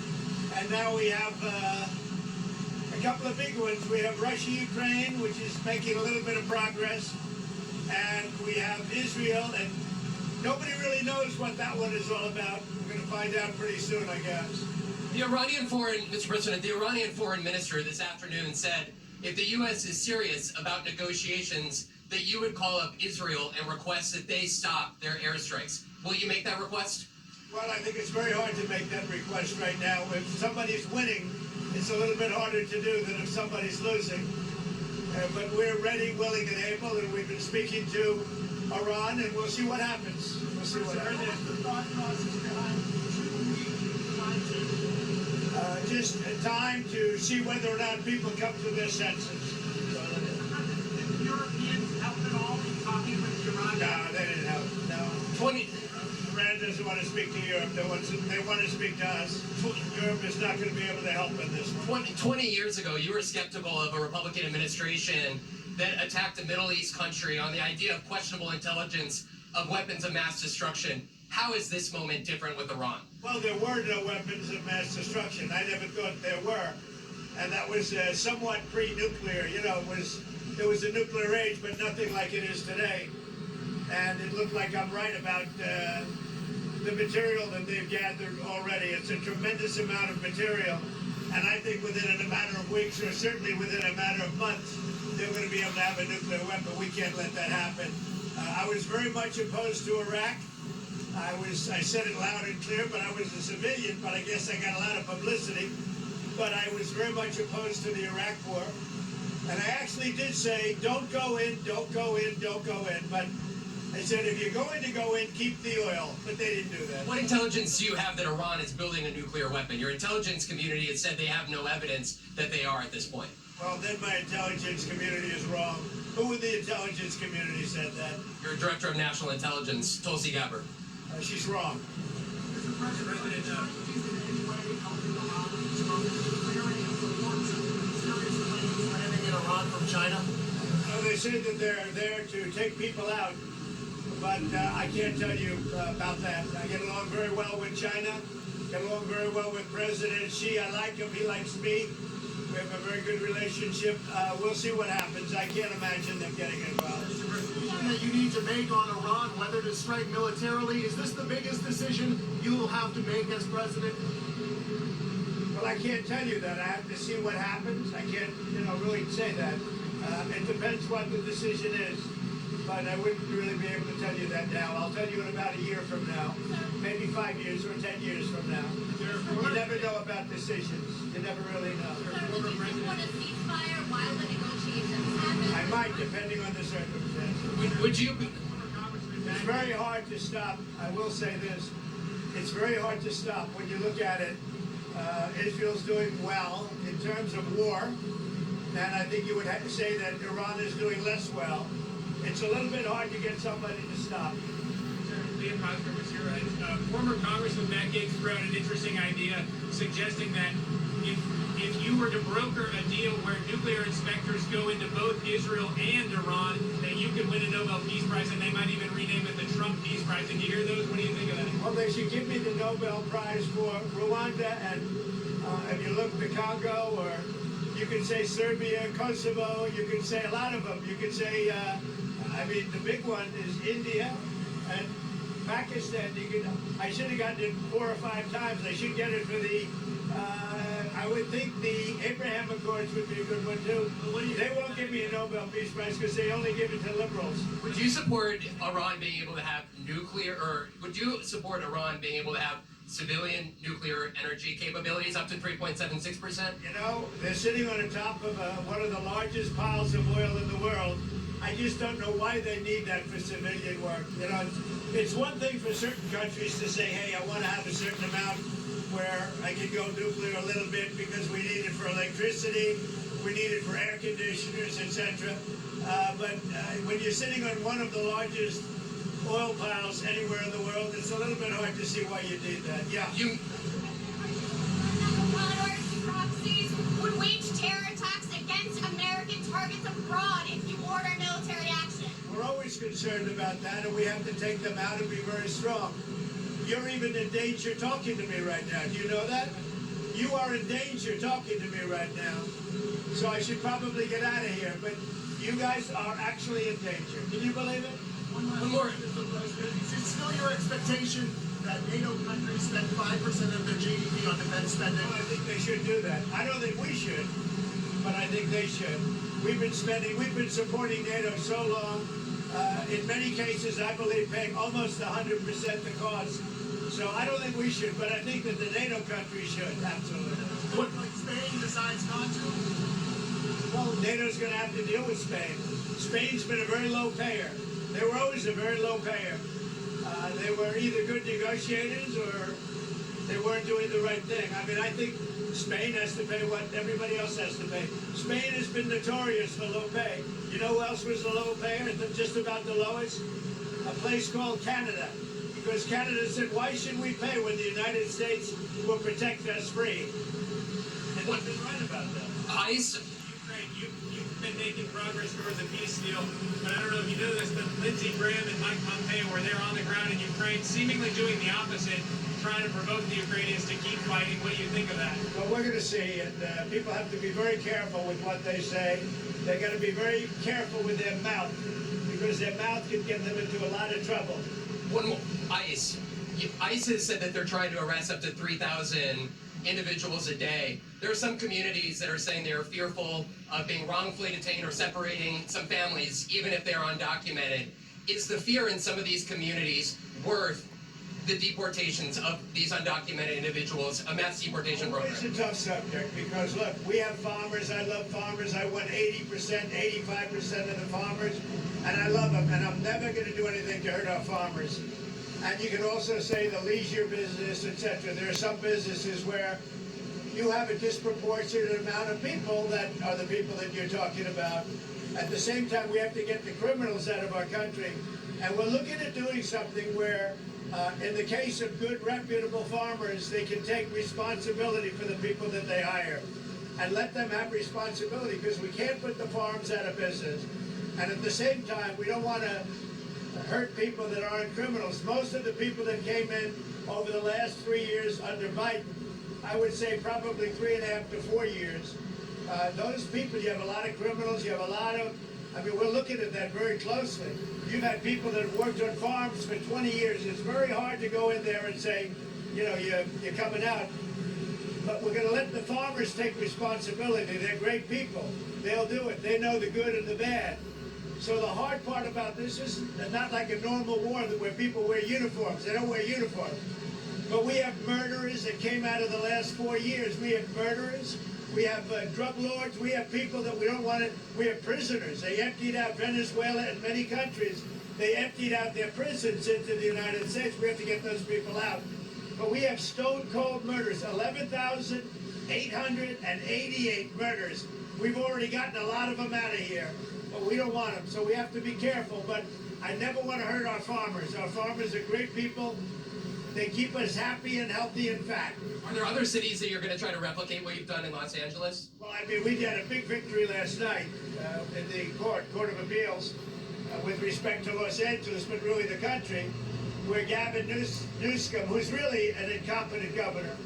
And now we have a couple of big ones. We have Russia, Ukraine, which is making a little bit of progress. And we have Israel, and nobody really knows what that one is all about. We're going to find out pretty soon, I guess. Mr. President, the Iranian foreign minister this afternoon said if the U.S. is serious about negotiations, that you would call up Israel and request that they stop their airstrikes. Will you make that request? Well, I think it's very hard to make that request right now. If somebody's winning, it's a little bit harder to do than if somebody's losing. But we're ready, willing, and able, and we've been speaking to Iran, and we'll see what happens. We'll see what happens. Just time to see whether or not people come to their senses. Did the Europeans help at all in talking with Iran? No, they didn't help. No. Iran doesn't want to speak to Europe. They want to speak to us. Europe is not going to be able to help in this one. 20 years ago, you were skeptical of a Republican administration that attacked a Middle East country on the idea of questionable intelligence of weapons of mass destruction. How is this moment different with Iran? Well, there were no weapons of mass destruction. I never thought there were. And that was somewhat pre-nuclear. You know, it was a nuclear age, but nothing like it is today. And it looked like I'm right about the material that they've gathered already. It's a tremendous amount of material. And I think within a matter of weeks, or certainly within a matter of months, they're going to be able to have a nuclear weapon. We can't let that happen. I was very much opposed to Iraq. I said it loud and clear, but I was a civilian, but I guess I got a lot of publicity. But I was very much opposed to the Iraq war. And I actually did say, don't go in, don't go in, don't go in. But I said, if you're going to go in, keep the oil. But they didn't do that. What intelligence do you have that Iran is building a nuclear weapon? Your intelligence community has said they have no evidence that they are at this point. Well, then my intelligence community is wrong. Who in the intelligence community said that? Your Director of National Intelligence, Tulsi Gabbard. She's wrong. Mr. President, Iran from China? Well, they say that they're there to take people out, but I can't tell you about that. I get along very well with China, get along very well with President Xi. I like him, he likes me. We have a very good relationship. We'll see what happens. I can't imagine them getting involved. The decision that you need to make on Iran, whether to strike militarily, is this the biggest decision you will have to make as president? Well, I can't tell you that. I have to see what happens. I can't, really say that. It depends what the decision is. But I wouldn't really be able to tell you that now. I'll tell you in about a year from now. Maybe 5 years or 10 years from now. You never know about decisions. You never really know. I might, depending on the circumstances. Would you... It's very hard to stop. I will say this. It's very hard to stop when you look at it. Israel's doing well in terms of war, and I think you would have to say that Iran is doing less well. It's a little bit hard to get somebody to stop. Former Congressman Matt Gaetz threw out an interesting idea suggesting that if you were to broker a deal where nuclear inspectors go into both Israel and Iran, that you could win a Nobel Peace Prize, and they might even rename it the Trump Peace Prize. Did you hear those? What do you think of that? Well, they should give me the Nobel Prize for Rwanda, and if you look at the Congo, or you could say Serbia, Kosovo, you could say a lot of them. You could say, the big one is India and Pakistan. I should have gotten it 4 or 5 times. I should get it for the, I would think the Abraham Accords would be a good one too. They won't give me a Nobel Peace Prize because they only give it to liberals. Would you support Iran being able to have nuclear, or would you support Iran being able to have civilian nuclear energy capabilities up to 3.76%? They're sitting on the top of one of the largest piles of oil in the world. I just don't know why they need that for civilian work. It's one thing for certain countries to say, hey, I want to have a certain amount where I can go nuclear a little bit because we need it for electricity, we need it for air conditioners, etc. But when you're sitting on one of the largest oil piles anywhere in the world, it's a little bit hard to see why you did that. Yeah. Proxies would wage terror attacks against American targets abroad if you order military action. We're always concerned about that, and we have to take them out and be very strong. You're even in danger talking to me right now. Do you know that? You are in danger talking to me right now. So I should probably get out of here, but you guys are actually in danger. Can you believe it? One more. Mr. President, is it still your expectation that NATO countries spend 5% of their GDP on defense spending? Well, I think they should do that. I don't think we should, but I think they should. We've been supporting NATO so long. In many cases, I believe paying almost 100% the cost. So I don't think we should, but I think that the NATO countries should, absolutely. What, like Spain decides not to? Well, NATO's going to have to deal with Spain. Spain's been a very low payer. They were always a very low payer. They were either good negotiators or they weren't doing the right thing. I mean, I think Spain has to pay what everybody else has to pay. Spain has been notorious for low pay. You know who else was the low payer, just about the lowest? A place called Canada. Because Canada said, why should we pay when the United States will protect us free? And they've been right about that. Ukraine, you've been making progress towards a peace deal, but I don't know if you know this, but Lindsey Graham and Mike Pompeo were there on the ground in Ukraine, seemingly doing the opposite, trying to provoke the Ukrainians to keep fighting. What do you think of that? Well, we're going to see, and people have to be very careful with what they say. They're going to be very careful with their mouth, because their mouth can get them into a lot of trouble. One more. ICE. ICE has said that they're trying to arrest up to 3,000 individuals a day. There are some communities that are saying they're fearful of being wrongfully detained or separating some families, even if they're undocumented. Is the fear in some of these communities worth the deportations of these undocumented individuals, a mass deportation program? It's a tough subject because, look, we have farmers. I love farmers. I won 80%, 85% of the farmers, and I love them, and I'm never going to do anything to hurt our farmers. And you can also say the leisure business, etc. There are some businesses where you have a disproportionate amount of people that are the people that you're talking about. At the same time, we have to get the criminals out of our country. And we're looking at doing something where, in the case of good, reputable farmers, they can take responsibility for the people that they hire and let them have responsibility, because we can't put the farms out of business. And at the same time, we don't want to hurt people that aren't criminals. Most of the people that came in over the last 3 years under Biden, I would say probably 3.5 to 4 years. Those people, you have a lot of criminals, you have a lot of, I mean, we're looking at that very closely. You've had people that have worked on farms for 20 years. It's very hard to go in there and say, you know, you're coming out. But we're going to let the farmers take responsibility. They're great people. They'll do it. They know the good and the bad. So the hard part about this is not like a normal war where people wear uniforms. They don't wear uniforms. But we have murderers that came out of the last 4 years. We have murderers. We have drug lords. We have people that we don't want to. We have prisoners. They emptied out Venezuela and many countries. They emptied out their prisons into the United States. We have to get those people out. But we have stone cold murders. 11,888 murders. We've already gotten a lot of them out of here. But we don't want them, so we have to be careful. But I never want to hurt our farmers. Our farmers are great people. They keep us happy and healthy and fat. Are there other cities that you're going to try to replicate what you've done in Los Angeles? Well, I mean, we had a big victory last night in the Court of Appeals with respect to Los Angeles, but really the country, where Gavin Newsom, who's really an incompetent governor,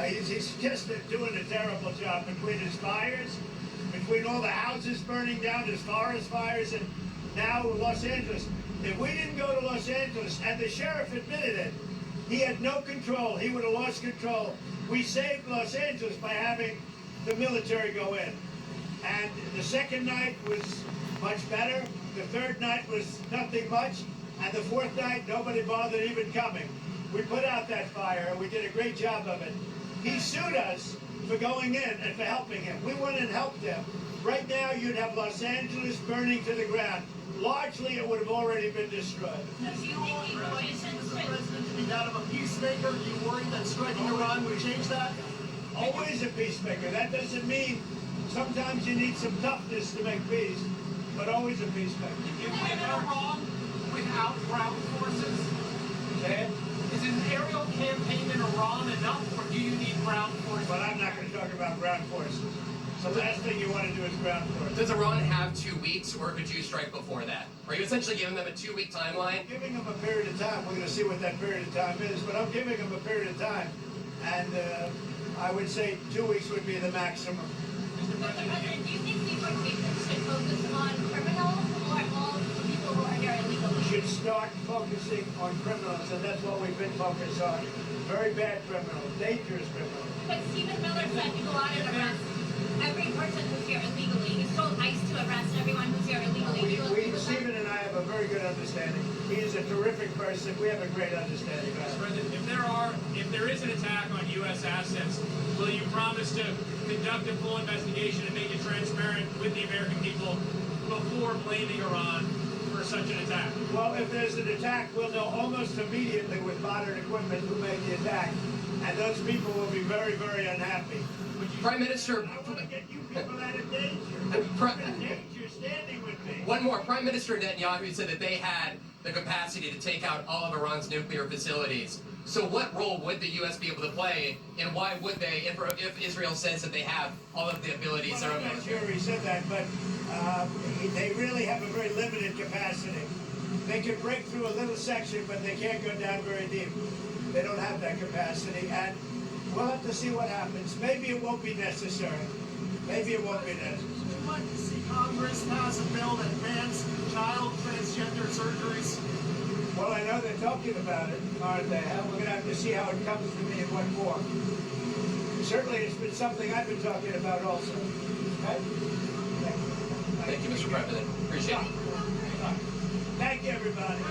he's just doing a terrible job between his fires, between all the houses burning down, his forest fires, and now Los Angeles. If we didn't go to Los Angeles, and the sheriff admitted it, he had no control. He would have lost control. We saved Los Angeles by having the military go in. And the second night was much better. The third night was nothing much. And the fourth night, nobody bothered even coming. We put out that fire, and we did a great job of it. He sued us for going in and for helping him. We went and helped them. Right now, you'd have Los Angeles burning to the ground. Largely, it would have already been destroyed. Do you want Mr. President to be that of a peacemaker? Are you worried that striking Iran would change that? Always a peacemaker. That doesn't mean sometimes you need some toughness to make peace, but always a peacemaker. You win Iran without ground forces? Say it? Is an aerial campaign in Iran enough, or do you need ground forces? But I'm not going to talk about ground forces. The last thing you want to do is ground forces. Does Iran have 2 weeks, or could you strike before that? Are you essentially giving them a 2-week timeline? I'm giving them a period of time. We're going to see what that period of time is, but I'm giving them a period of time. And I would say 2 weeks would be the maximum. Mr. President, do you think deportations should focus on criminals or all people who are here illegally? We should start focusing on criminals, and that's what we've been focused on. Very bad criminals, dangerous criminals. But Stephen Miller said to go out and arrest every person who's here illegally. He's told ICE to arrest everyone who's here illegally. Stephen and I have a very good understanding. He is a terrific person. We have a great understanding. Mr. President, if there is an attack on U.S. assets, will you promise to conduct a full investigation and make it transparent with the American people before blaming Iran for such an attack? Well, if there's an attack, we'll know almost immediately with modern equipment who made the attack. And those people will be very, very unhappy. Prime Minister... I want to get you people out of danger. In danger standing with me. One more. Prime Minister Netanyahu said that they had the capacity to take out all of Iran's nuclear facilities. So what role would the U.S. be able to play, and why would they, if Israel says that they have all of the abilities? Well, I'm not sure he said that, but they really have a very limited capacity. They can break through a little section, but they can't go down very deep. They don't have that capacity, and we'll have to see what happens. Maybe it won't be necessary. Maybe it won't be necessary. Would you like to see Congress pass a bill that bans child transgender surgeries? Well, I know they're talking about it, aren't they? We're going to have to see how it comes to me in what form. Certainly, it's been something I've been talking about also. Okay? Thank you, Mr. President. Appreciate it. Thank you, everybody.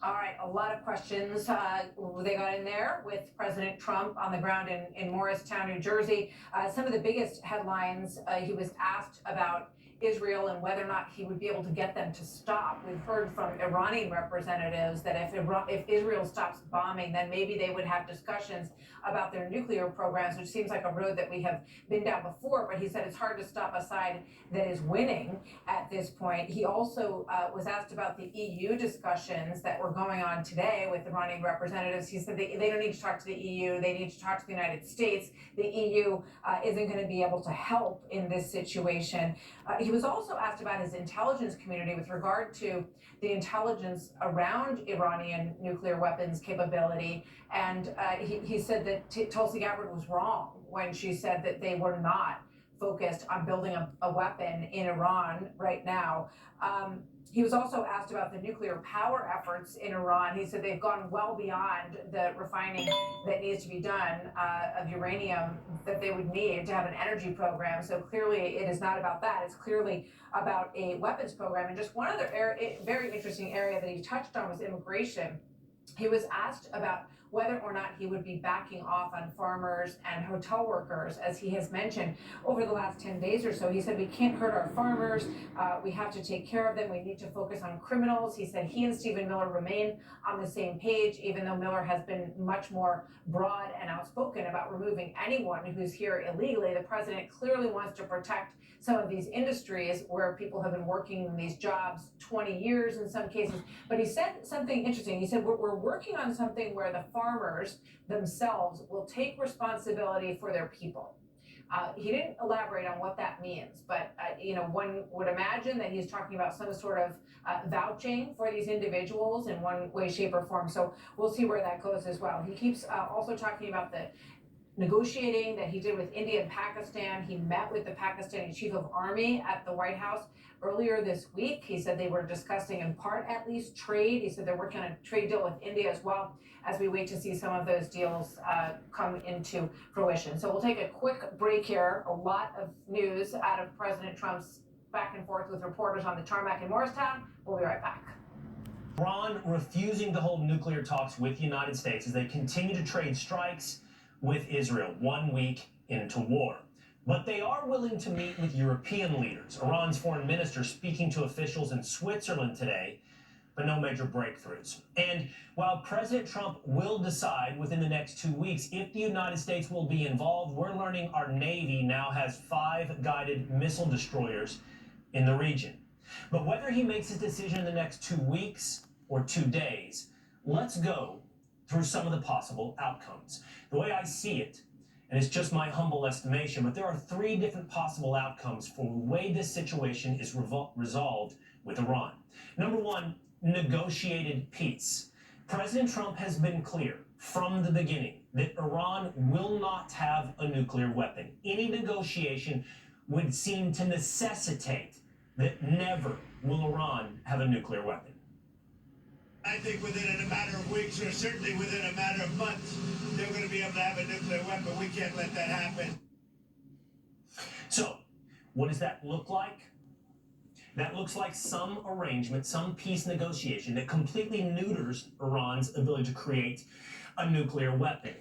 All right, a lot of questions. They got in there with President Trump on the ground in Morristown, New Jersey. Some of the biggest headlines, he was asked about Israel and whether or not he would be able to get them to stop. We've heard from Iranian representatives that if Israel stops bombing, then maybe they would have discussions about their nuclear programs, which seems like a road that we have been down before, but he said it's hard to stop a side that is winning at this point. He also was asked about the EU discussions that were going on today with Iranian representatives. He said they don't need to talk to the EU, they need to talk to the United States. The EU isn't going to be able to help in this situation. He was also asked about his intelligence community with regard to the intelligence around Iranian nuclear weapons capability. And he said that Tulsi Gabbard was wrong when she said that they were not focused on building a weapon in Iran right now. He was also asked about the nuclear power efforts in Iran. He said they've gone well beyond the refining that needs to be done of uranium that they would need to have an energy program. So clearly it is not about that. It's clearly about a weapons program. And just one other very interesting area that he touched on was immigration. He was asked about whether or not he would be backing off on farmers and hotel workers, as he has mentioned over the last 10 days or so. He said, we can't hurt our farmers. We have to take care of them. We need to focus on criminals. He said he and Stephen Miller remain on the same page, even though Miller has been much more broad and outspoken about removing anyone who's here illegally. The president clearly wants to protect some of these industries where people have been working in these jobs 20 years in some cases. But he said something interesting. He said, we're working on something where the farmers themselves will take responsibility for their people. He didn't elaborate on what that means, but one would imagine that he's talking about some sort of vouching for these individuals in one way, shape, or form. So we'll see where that goes as well. He keeps also talking about the negotiating that he did with India and Pakistan. He met with the Pakistani chief of army at the White House earlier this week. He said they were discussing, in part at least, trade. He said they're working on a trade deal with India as well, as we wait to see some of those deals come into fruition. So we'll take a quick break here. A lot of news out of President Trump's back and forth with reporters on the tarmac in Morristown. We'll be right back. Iran refusing to hold nuclear talks with the United States as they continue to trade strikes with Israel 1 week into war. But they are willing to meet with European leaders. Iran's foreign minister speaking to officials in Switzerland today, but no major breakthroughs. And while President Trump will decide within the next 2 weeks if the United States will be involved, we're learning our Navy now has 5 guided missile destroyers in the region. But whether he makes his decision in the next 2 weeks or 2 days, let's go through some of the possible outcomes. The way I see it, and it's just my humble estimation, but there are 3 different possible outcomes for the way this situation is resolved with Iran. Number 1, negotiated peace. President Trump has been clear from the beginning that Iran will not have a nuclear weapon. Any negotiation would seem to necessitate that never will Iran have a nuclear weapon. I think within a matter of weeks, or certainly within a matter of months, they're going to be able to have a nuclear weapon. We can't let that happen. So, what does that look like? That looks like some arrangement, some peace negotiation that completely neuters Iran's ability to create a nuclear weapon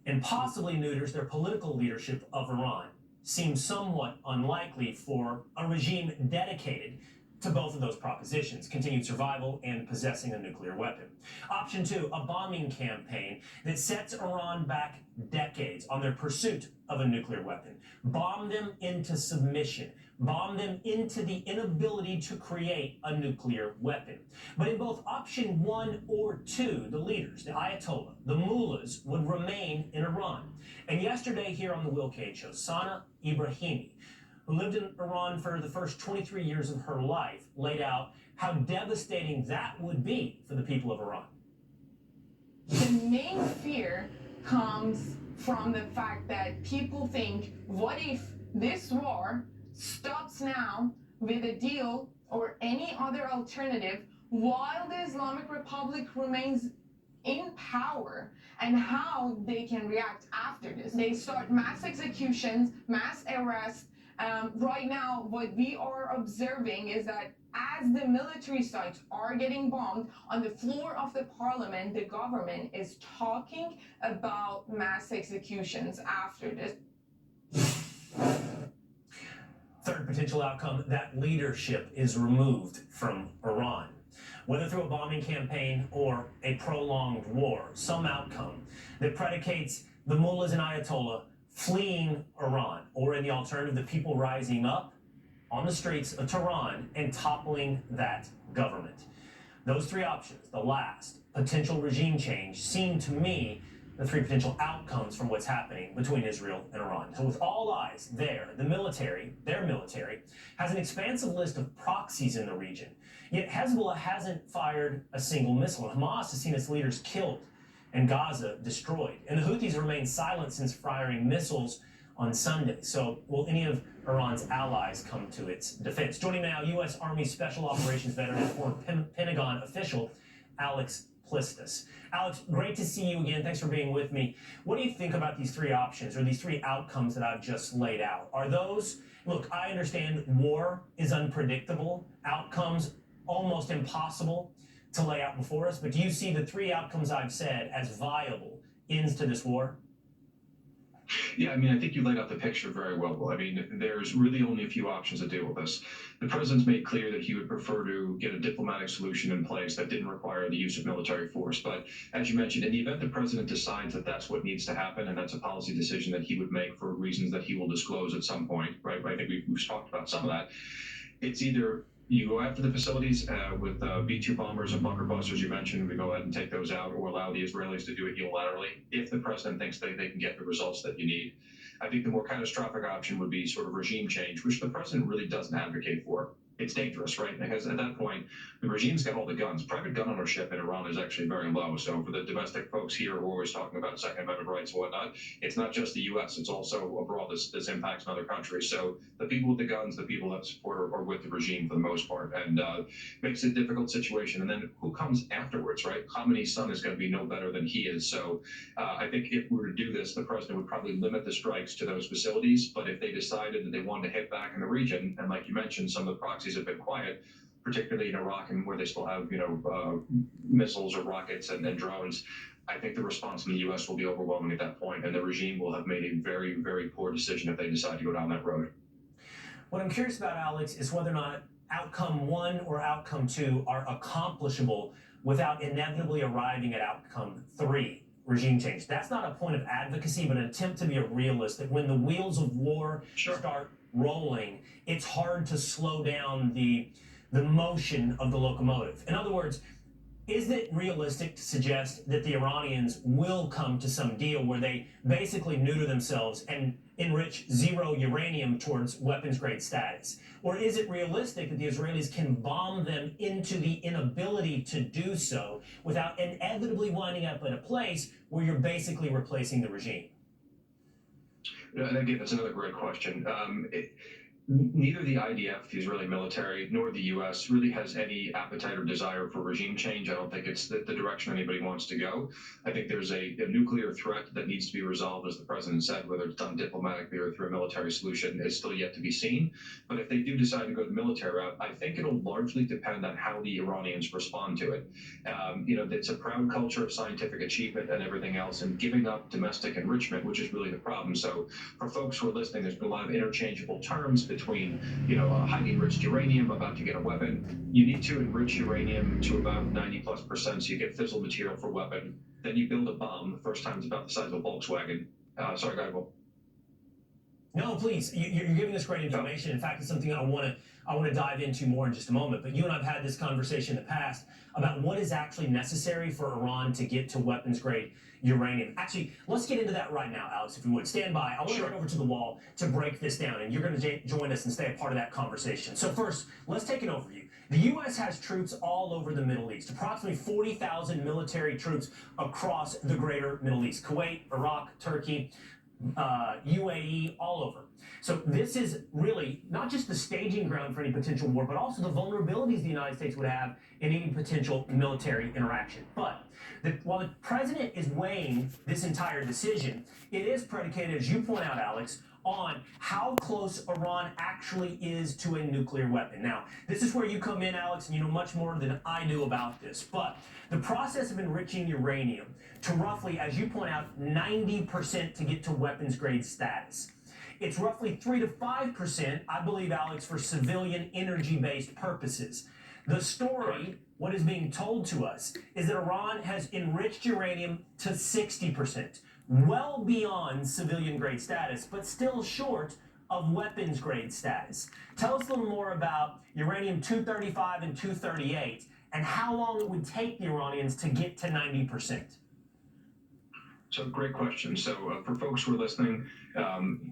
and possibly neuters their political leadership of Iran. Seems somewhat unlikely for a regime dedicated to both of those propositions, continued survival and possessing a nuclear weapon. Option 2, a bombing campaign that sets Iran back decades on their pursuit of a nuclear weapon. Bomb them into submission. Bomb them into the inability to create a nuclear weapon. But in both option 1 or 2, the leaders, the Ayatollah, the mullahs, would remain in Iran. And yesterday here on the Will Cage Show, Sana Ibrahimi, who lived in Iran for the first 23 years of her life, laid out how devastating that would be for the people of Iran. The main fear comes from the fact that people think, what if this war stops now with a deal or any other alternative while the Islamic Republic remains in power, and how they can react after this. They start mass executions, mass arrests. Right now, what we are observing is that as the military sites are getting bombed, on the floor of the parliament, the government is talking about mass executions after this. Third potential outcome, that leadership is removed from Iran. Whether through a bombing campaign or a prolonged war, some outcome that predicates the mullahs and Ayatollah fleeing Iran, or in the alternative, the people rising up on the streets of Tehran and toppling that government. Those 3 options, the last, potential regime change, seem to me the 3 potential outcomes from what's happening between Israel and Iran. So with all eyes there, the military, their military, has an expansive list of proxies in the region. Yet Hezbollah hasn't fired a single missile. Hamas has seen its leaders killed and Gaza destroyed. And the Houthis remain silent since firing missiles on Sunday. So will any of Iran's allies come to its defense? Joining me now, U.S. Army Special Operations veteran and former Pentagon official, Alex Plistus. Alex, great to see you again. Thanks for being with me. What do you think about these 3 options, or these 3 outcomes that I've just laid out? Are those, look, I understand war is unpredictable, outcomes almost impossible to lay out before us, but do you see the 3 outcomes I've said as viable ends to this war? Yeah, I mean, I think you laid out the picture very well. I mean, there's really only a few options to deal with this. The president's made clear that he would prefer to get a diplomatic solution in place that didn't require the use of military force. But as you mentioned, in the event the president decides that that's what needs to happen, and that's a policy decision that he would make for reasons that he will disclose at some point, right? I think we've talked about some of that. It's either you go after the facilities with B-2 bombers and bunker busters you mentioned, we go ahead and take those out, or allow the Israelis to do it unilaterally if the president thinks they can get the results that you need. I think the more catastrophic option would be sort of regime change, which the president really doesn't advocate for. It's dangerous, right? Because at that point, the regime's got all the guns. Private gun ownership in Iran is actually very low. So for the domestic folks here who are always talking about Second Amendment rights and whatnot, it's not just the U.S., it's also abroad. This impacts in other countries. So the people with the guns, the people that support are with the regime for the most part, and makes it a difficult situation. And then who comes afterwards, right? Khamenei's son is going to be no better than he is. So I think if we were to do this, the president would probably limit the strikes to those facilities. But if they decided that they wanted to hit back in the region, and like you mentioned, some of the proxies have been quiet, particularly in Iraq and where they still have, missiles or rockets and drones, I think the response from the U.S. will be overwhelming at that point, and the regime will have made a very, very poor decision if they decide to go down that road. What I'm curious about, Alex, is whether or not outcome 1 or outcome 2 are accomplishable without inevitably arriving at outcome 3, regime change. That's not a point of advocacy, but an attempt to be a realist, that when the wheels of war start rolling, it's hard to slow down the motion of the locomotive. In other words, is it realistic to suggest that the Iranians will come to some deal where they basically neuter themselves and enrich zero uranium towards weapons-grade status? Or is it realistic that the Israelis can bomb them into the inability to do so without inevitably winding up in a place where you're basically replacing the regime? And again, that's another great question. Neither the IDF, the Israeli military, nor the U.S. really has any appetite or desire for regime change. I don't think it's the direction anybody wants to go. I think there's a nuclear threat that needs to be resolved, as the president said, whether it's done diplomatically or through a military solution is still yet to be seen. But if they do decide to go the military route, I think it'll largely depend on how the Iranians respond to it. It's a proud culture of scientific achievement and everything else, and giving up domestic enrichment, which is really the problem. So for folks who are listening, there's been a lot of interchangeable terms between, highly enriched uranium, about to get a weapon. You need to enrich uranium to about 90+%, so you get fissile material for weapon. Then you build a bomb. The first time it's about the size of a Volkswagen. Sorry, go ahead, Will. No, please. You're giving us great information. In fact, it's something I want to dive into more in just a moment. But you and I have had this conversation in the past about what is actually necessary for Iran to get to weapons-grade uranium. Actually, let's get into that right now, Alex, if you would. Stand by. I want to head over to the wall to break this down, and you're going to join us and stay a part of that conversation. So first, let's take an overview. The U.S. has troops all over the Middle East, approximately 40,000 military troops across the greater Middle East, Kuwait, Iraq, Turkey, UAE, all over. So this is really not just the staging ground for any potential war, but also the vulnerabilities the United States would have in any potential military interaction. But while the president is weighing this entire decision, it is predicated, as you point out, Alex, on how close Iran actually is to a nuclear weapon. Now, this is where you come in, Alex, and you know much more than I do about this, but the process of enriching uranium to roughly, as you point out, 90% to get to weapons-grade status. It's roughly 3 to 5%, I believe, Alex, for civilian energy-based purposes. The story, what is being told to us, is that Iran has enriched uranium to 60%, well beyond civilian-grade status, but still short of weapons-grade status. Tell us a little more about uranium-235 and 238 and how long it would take the Iranians to get to 90%. So great question. So for folks who are listening,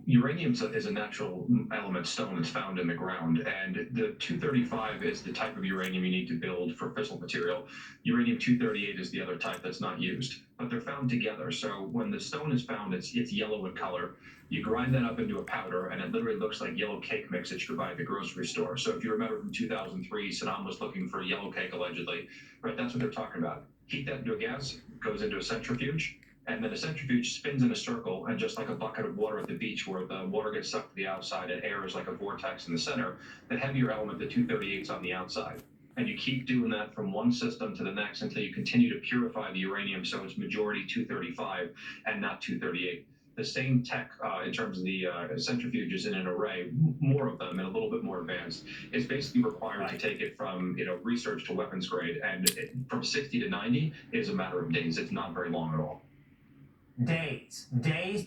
uranium is a natural element stone that's found in the ground, and the 235 is the type of uranium you need to build for fissile material. Uranium-238 is the other type that's not used, but they're found together. So when the stone is found, it's yellow in color. You grind that up into a powder, and it literally looks like yellow cake mix that you could buy at the grocery store. So if you remember from 2003, Saddam was looking for yellow cake, allegedly, right? That's what they're talking about. Heat that into a gas, goes into a centrifuge, and then a centrifuge spins in a circle, and just like a bucket of water at the beach where the water gets sucked to the outside and air is like a vortex in the center, the heavier element, the 238, is on the outside. And you keep doing that from one system to the next until you continue to purify the uranium so it's majority 235 and not 238. The same tech in terms of the centrifuges in an array, more of them and a little bit more advanced, is basically required to take it from research to weapons grade. And from 60 to 90 is a matter of days. It's not very long at all. Days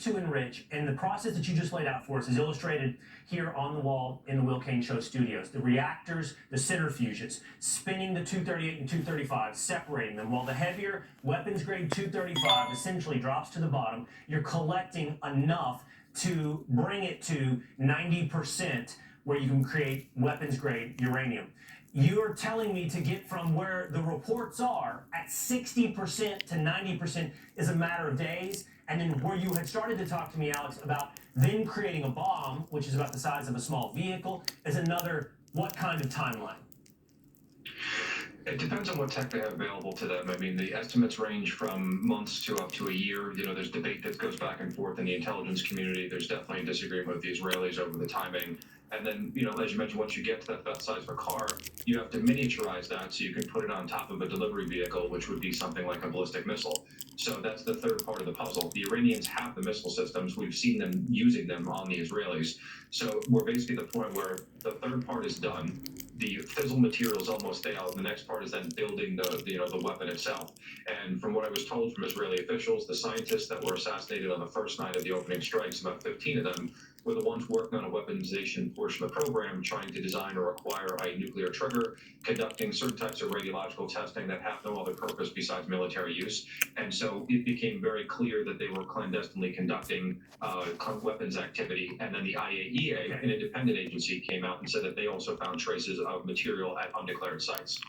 to enrich, and the process that you just laid out for us is illustrated here on the wall in the Will Kane Show studios. The reactors, the centrifuges, spinning the 238 and 235, separating them, while the heavier weapons-grade 235 essentially drops to the bottom. You're collecting enough to bring it to 90% where you can create weapons-grade uranium. You're telling me to get from where the reports are at 60% to 90% is a matter of days, and then where you had started to talk to me, Alex, about then creating a bomb, which is about the size of a small vehicle, is another what kind of timeline? It depends on what tech they have available to them. I mean, the estimates range from months to up to a year. There's debate that goes back and forth in the intelligence community. There's definitely a disagreement with the Israelis over the timing. And then, as you mentioned, once you get to that size of a car, you have to miniaturize that so you can put it on top of a delivery vehicle, which would be something like a ballistic missile. So that's the third part of the puzzle. The Iranians have the missile systems. We've seen them using them on the Israelis. So we're basically at the point where the third part is done. The fissile material is almost there. The next part is then building the weapon itself. And from what I was told from Israeli officials, the scientists that were assassinated on the first night of the opening strikes, about 15 of them, were the ones working on a weaponization portion of the program, trying to design or acquire a nuclear trigger, conducting certain types of radiological testing that have no other purpose besides military use. And so it became very clear that they were clandestinely conducting weapons activity. And then the IAEA, an independent agency, came out and said that they also found traces of material at undeclared sites.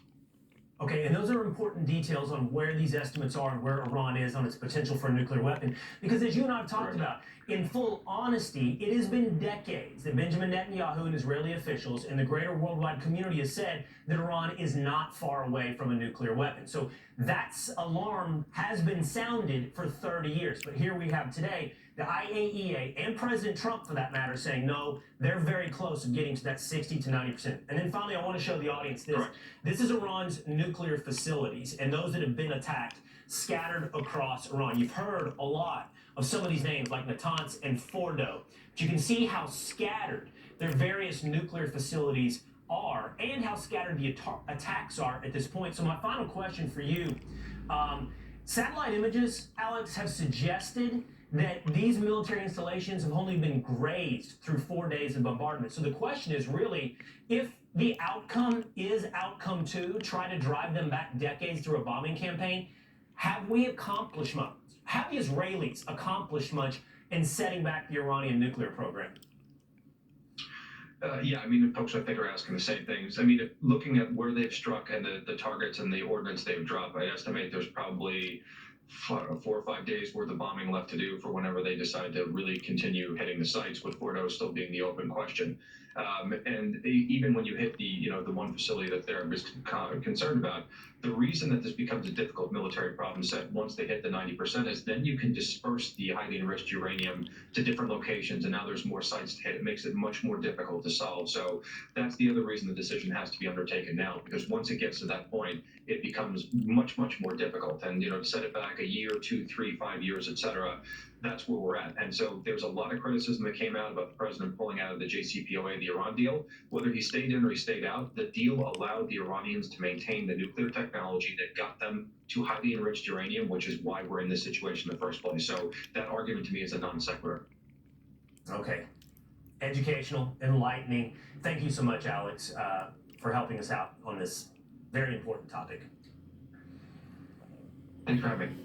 Okay, and those are important details on where these estimates are and where Iran is on its potential for a nuclear weapon. Because as you and I have talked about, in full honesty, it has been decades that Benjamin Netanyahu and Israeli officials and the greater worldwide community has said that Iran is not far away from a nuclear weapon. So that alarm has been sounded for 30 years. But here we have today the IAEA and President Trump, for that matter, saying, no, they're very close to getting to that 60 to 90%. And then finally, I want to show the audience this. Correct. This is Iran's nuclear facilities and those that have been attacked scattered across Iran. You've heard a lot of some of these names like Natanz and Fordo. But you can see how scattered their various nuclear facilities are and how scattered the attacks are at this point. So my final question for you, satellite images, Alex, have suggested that these military installations have only been grazed through 4 days of bombardment. So the question is really, if the outcome is outcome 2, try to drive them back decades through a bombing campaign, have we accomplished much? Have the Israelis accomplished much in setting back the Iranian nuclear program? Yeah, folks I think are asking the same things. Looking at where they've struck and the targets and the ordnance they've dropped, I estimate there's probably 4 or 5 days worth of bombing left to do for whenever they decide to really continue hitting the sites, with Fordo still being the open question. And even when you hit the one facility that they're concerned about, the reason that this becomes a difficult military problem set once they hit the 90% is then you can disperse the highly enriched uranium to different locations, and now there's more sites to hit. It makes it much more difficult to solve. So that's the other reason the decision has to be undertaken now, because once it gets to that point, it becomes much, much more difficult. And, to set it back a year, 2, 3, 5 years, et cetera, that's where we're at. And so there's a lot of criticism that came out about the president pulling out of the JCPOA, the Iran deal. Whether he stayed in or he stayed out, the deal allowed the Iranians to maintain the nuclear technology that got them to highly enriched uranium, which is why we're in this situation in the first place. So that argument to me is a non sequitur. Okay. Educational, enlightening. Thank you so much, Alex, for helping us out on this very important topic. Thanks for having me.